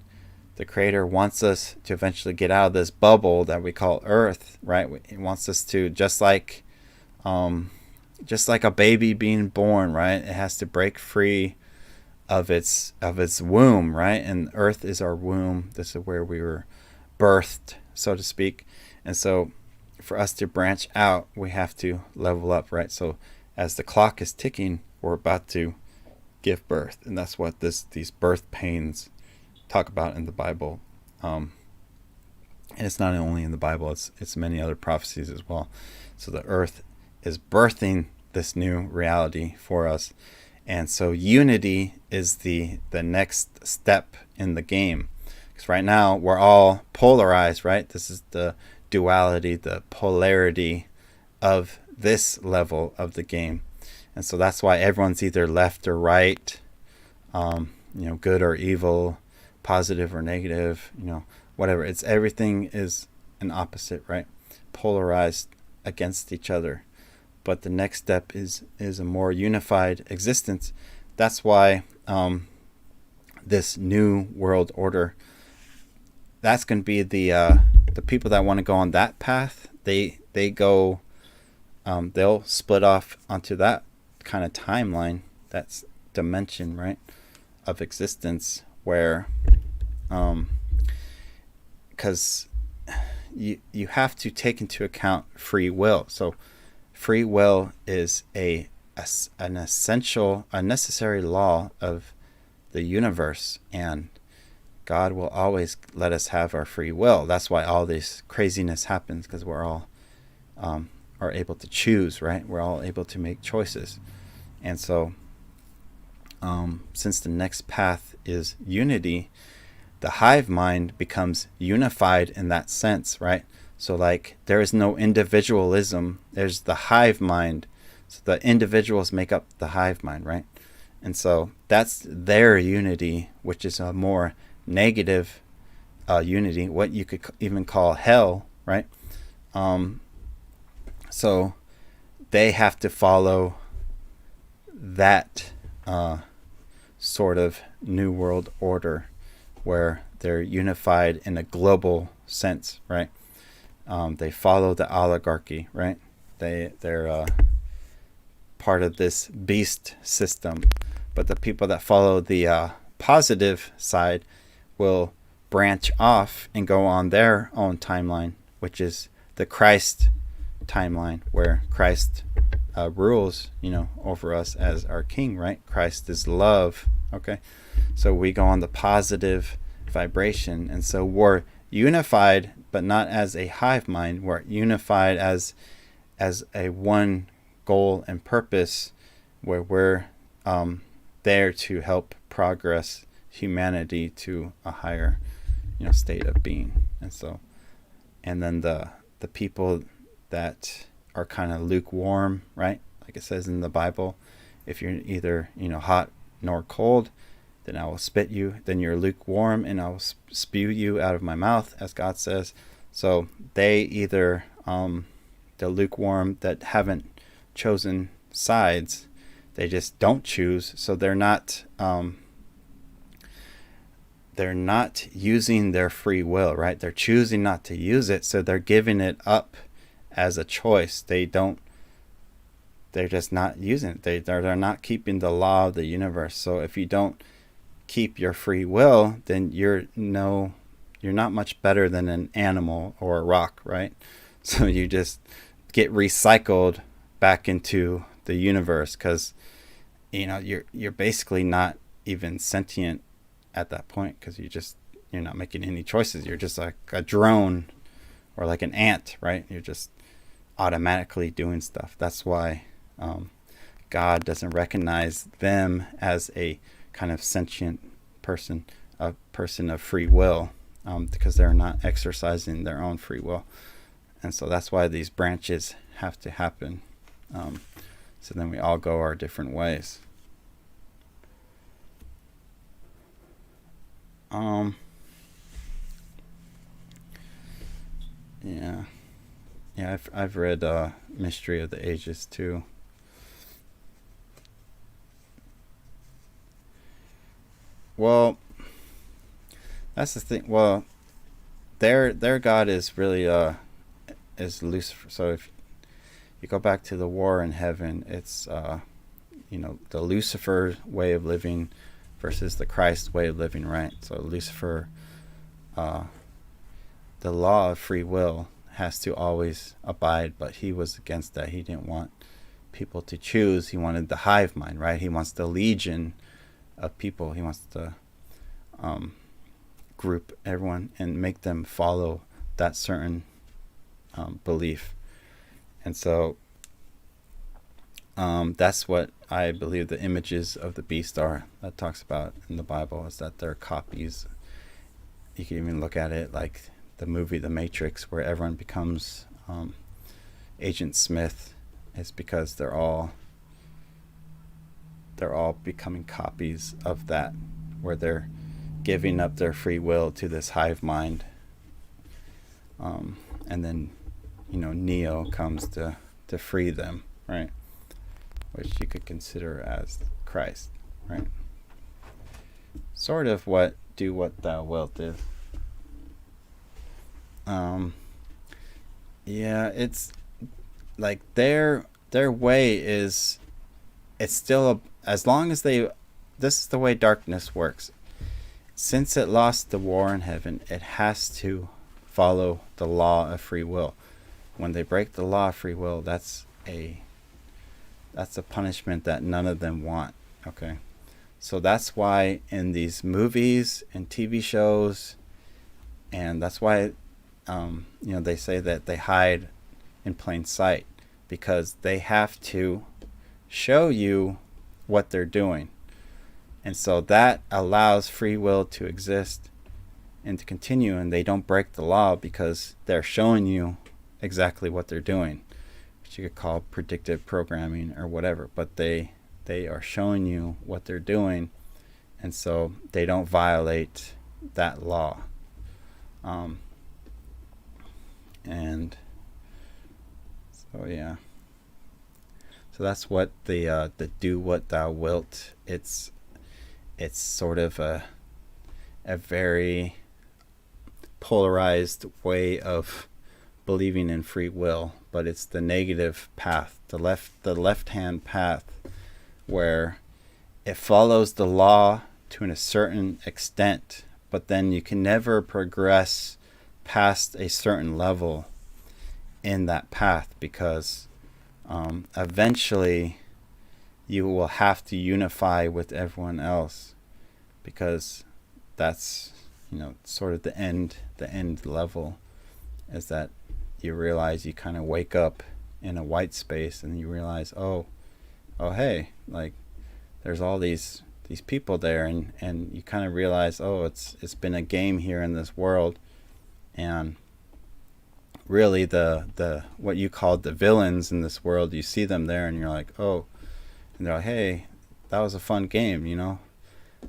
the Creator wants us to eventually get out of this bubble that we call Earth, right? He wants us to, just like a baby being born, right? It has to break free of its womb, right? And Earth is our womb. This is where we were birthed, so to speak. And so for us to branch out, we have to level up, right? So as the clock is ticking, we're about to give birth. And that's what these birth pains talk about in the Bible. And it's not only in the Bible, it's many other prophecies as well. So the earth is birthing this new reality for us. And so unity is the next step in the game. Because right now we're all polarized, right? This is the duality, the polarity of this level of the game. And so that's why everyone's either left or right, good or evil, positive or negative, whatever. It's everything is an opposite, right? Polarized against each other. But the next step is a more unified existence. That's why this new world order, that's going to be the people that want to go on that path. They go, they'll split off onto that kind of timeline, that's dimension, right, of existence, where because you have to take into account free will. So free will is an essential, a necessary law of the universe, and God will always let us have our free will. That's why all this craziness happens, because we're all are able to choose, right? We're all able to make choices. And so since the next path is unity, the hive mind becomes unified in that sense, right? So like there is no individualism. There's the hive mind. So the individuals make up the hive mind, right? And so that's their unity, which is a more negative unity, what you could even call hell, right? So they have to follow that sort of new world order where they're unified in a global sense, right? They follow the oligarchy, right? They're part of this beast system. But the people that follow the positive side will branch off and go on their own timeline, which is the Christ timeline, where Christ rules, over us as our king, right? Christ is love. Okay, so we go on the positive vibration, and so we're unified, but not as a hive mind. We're unified as a one goal and purpose, where we're there to help progress humanity to a higher, state of being. And then the people that are kind of lukewarm, right? Like it says in the Bible, if you're either hot nor cold, then I will spit you. Then you're lukewarm, and I will spew you out of my mouth, as God says. So they either the lukewarm that haven't chosen sides, they just don't choose. So they're not using their free will, right? They're choosing not to use it, so they're giving it up as a choice. They're just not using it. They're not keeping the law of the universe. So if you don't keep your free will, then you're not much better than an animal or a rock, right? So you just get recycled back into the universe, because you're basically not even sentient at that point, because you're not making any choices. You're just like a drone or like an ant, right? You're just automatically doing stuff. That's why God doesn't recognize them as a kind of sentient person, a person of free will, because they're not exercising their own free will. And so that's why these branches have to happen. So then we all go our different ways. I've read Mystery of the Ages too. Well, that's the thing. Well, their God is really is Lucifer. So if you go back to the war in heaven, it's the Lucifer way of living versus the Christ way of living, right? So Lucifer, the law of free will has to always abide, but he was against that. He didn't want people to choose. He wanted the hive mind, right? He wants the legion of people. He wants to group everyone and make them follow that certain belief. And so that's what I believe the images of the beast are, that talks about in the Bible, is that they're copies. You can even look at it like the movie The Matrix, where everyone becomes Agent Smith. It's because they're all becoming copies of that, where they're giving up their free will to this hive mind. And then Neo comes to free them, right? Which you could consider as Christ, right? Sort of do what thou wilt do. It's like their way is, it's still as long as this is the way darkness works. Since it lost the war in heaven, it has to follow the law of free will. When they break the law of free will, that's a punishment that none of them want. Okay, So that's why in these movies and TV shows, and that's why they say that they hide in plain sight, because they have to show you what they're doing. And so that allows free will to exist and to continue, and they don't break the law because they're showing you exactly what they're doing, which you could call predictive programming or whatever. But they are showing you what they're doing, and so they don't violate that law. And so yeah, so that's what the do what thou wilt. It's sort of a very polarized way of believing in free will, but it's the negative path, the left hand path, where it follows the law to a certain extent, but then you can never progress past a certain level in that path, because eventually you will have to unify with everyone else, because that's sort of the end level, is that you realize, you kind of wake up in a white space and you realize, oh hey, like there's all these people there, and you kind of realize, oh, it's been a game here in this world, and really the what you called the villains in this world, you see them there and you're like, oh, and they're like, hey, that was a fun game,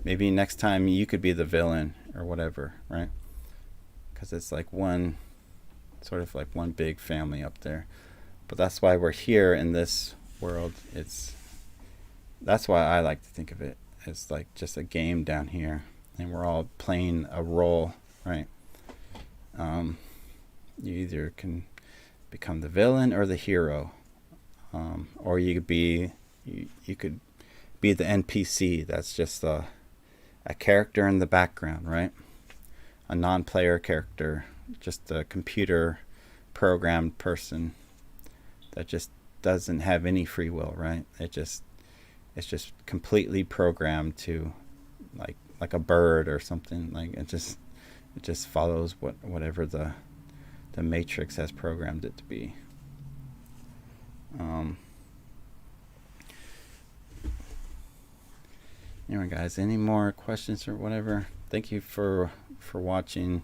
maybe next time you could be the villain or whatever, right? Because it's like one big family up there. But that's why we're here in this world. That's why I like to think of it as like just a game down here, and we're all playing a role, right? You either can become the villain or the hero, or you could be the NPC. That's just a character in the background, right? A non-player character, just a computer programmed person that just doesn't have any free will, right? It's just completely programmed to like a bird or something. Like it just follows whatever the matrix has programmed it to be. Anyway, guys, any more questions or whatever? Thank you for watching.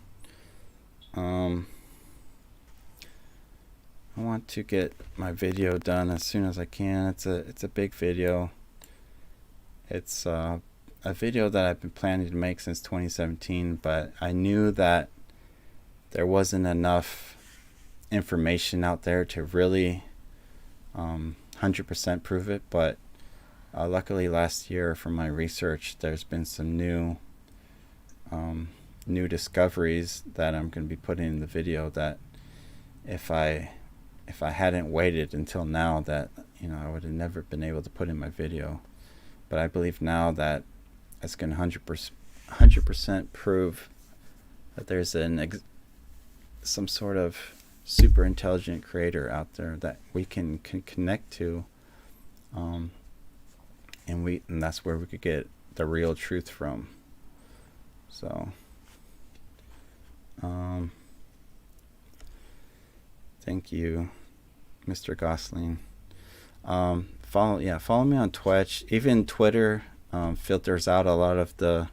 I want to get my video done as soon as I can. It's a big video. It's a video that I've been planning to make since 2017, but I knew that there wasn't enough information out there to really 100% prove it. But luckily last year, from my research, there's been some new discoveries that I'm going to be putting in the video, that if I hadn't waited until now, that I would have never been able to put in my video. But I believe now that it's going to 100% prove that there's some sort of super intelligent creator out there that we can connect to, and that's where we could get the real truth from. So thank you, Mr. Gosling. Follow me on Twitch. Even Twitter filters out a lot of the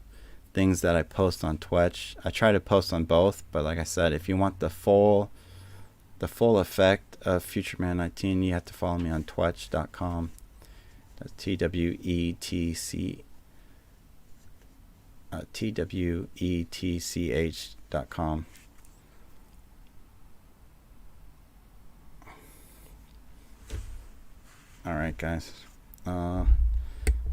things that I post on Twitch. I try to post on both, but like I said, if you want the full effect of Future Man 19, you have to follow me on twitch.com. That's TWETCH.com. All right, guys.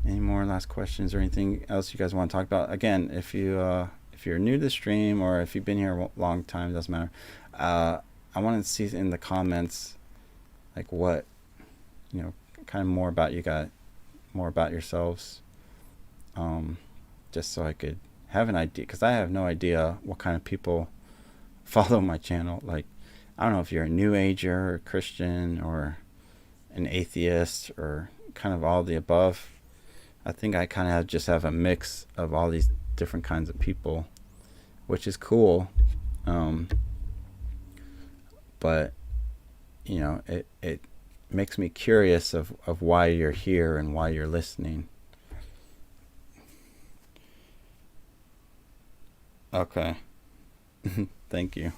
Any more last questions or anything else you guys want to talk about? Again, if you're new to the stream, or if you've been here a long time, it doesn't matter. I wanted to see in the comments like what kind of more about you got, more about yourselves, just so I could have an idea, because I have no idea what kind of people follow my channel. Like, I don't know if you're a New Ager or Christian or an atheist or kind of all the above. I think I kind of just have a mix of all these different kinds of people, which is cool. Um, but it makes me curious of why you're here and why you're listening. Okay. Thank you.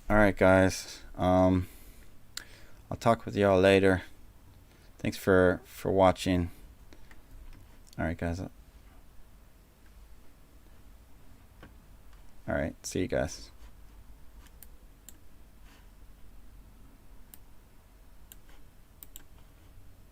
All right, guys. I'll talk with y'all later. Thanks for watching. All right, guys. All right. See you guys.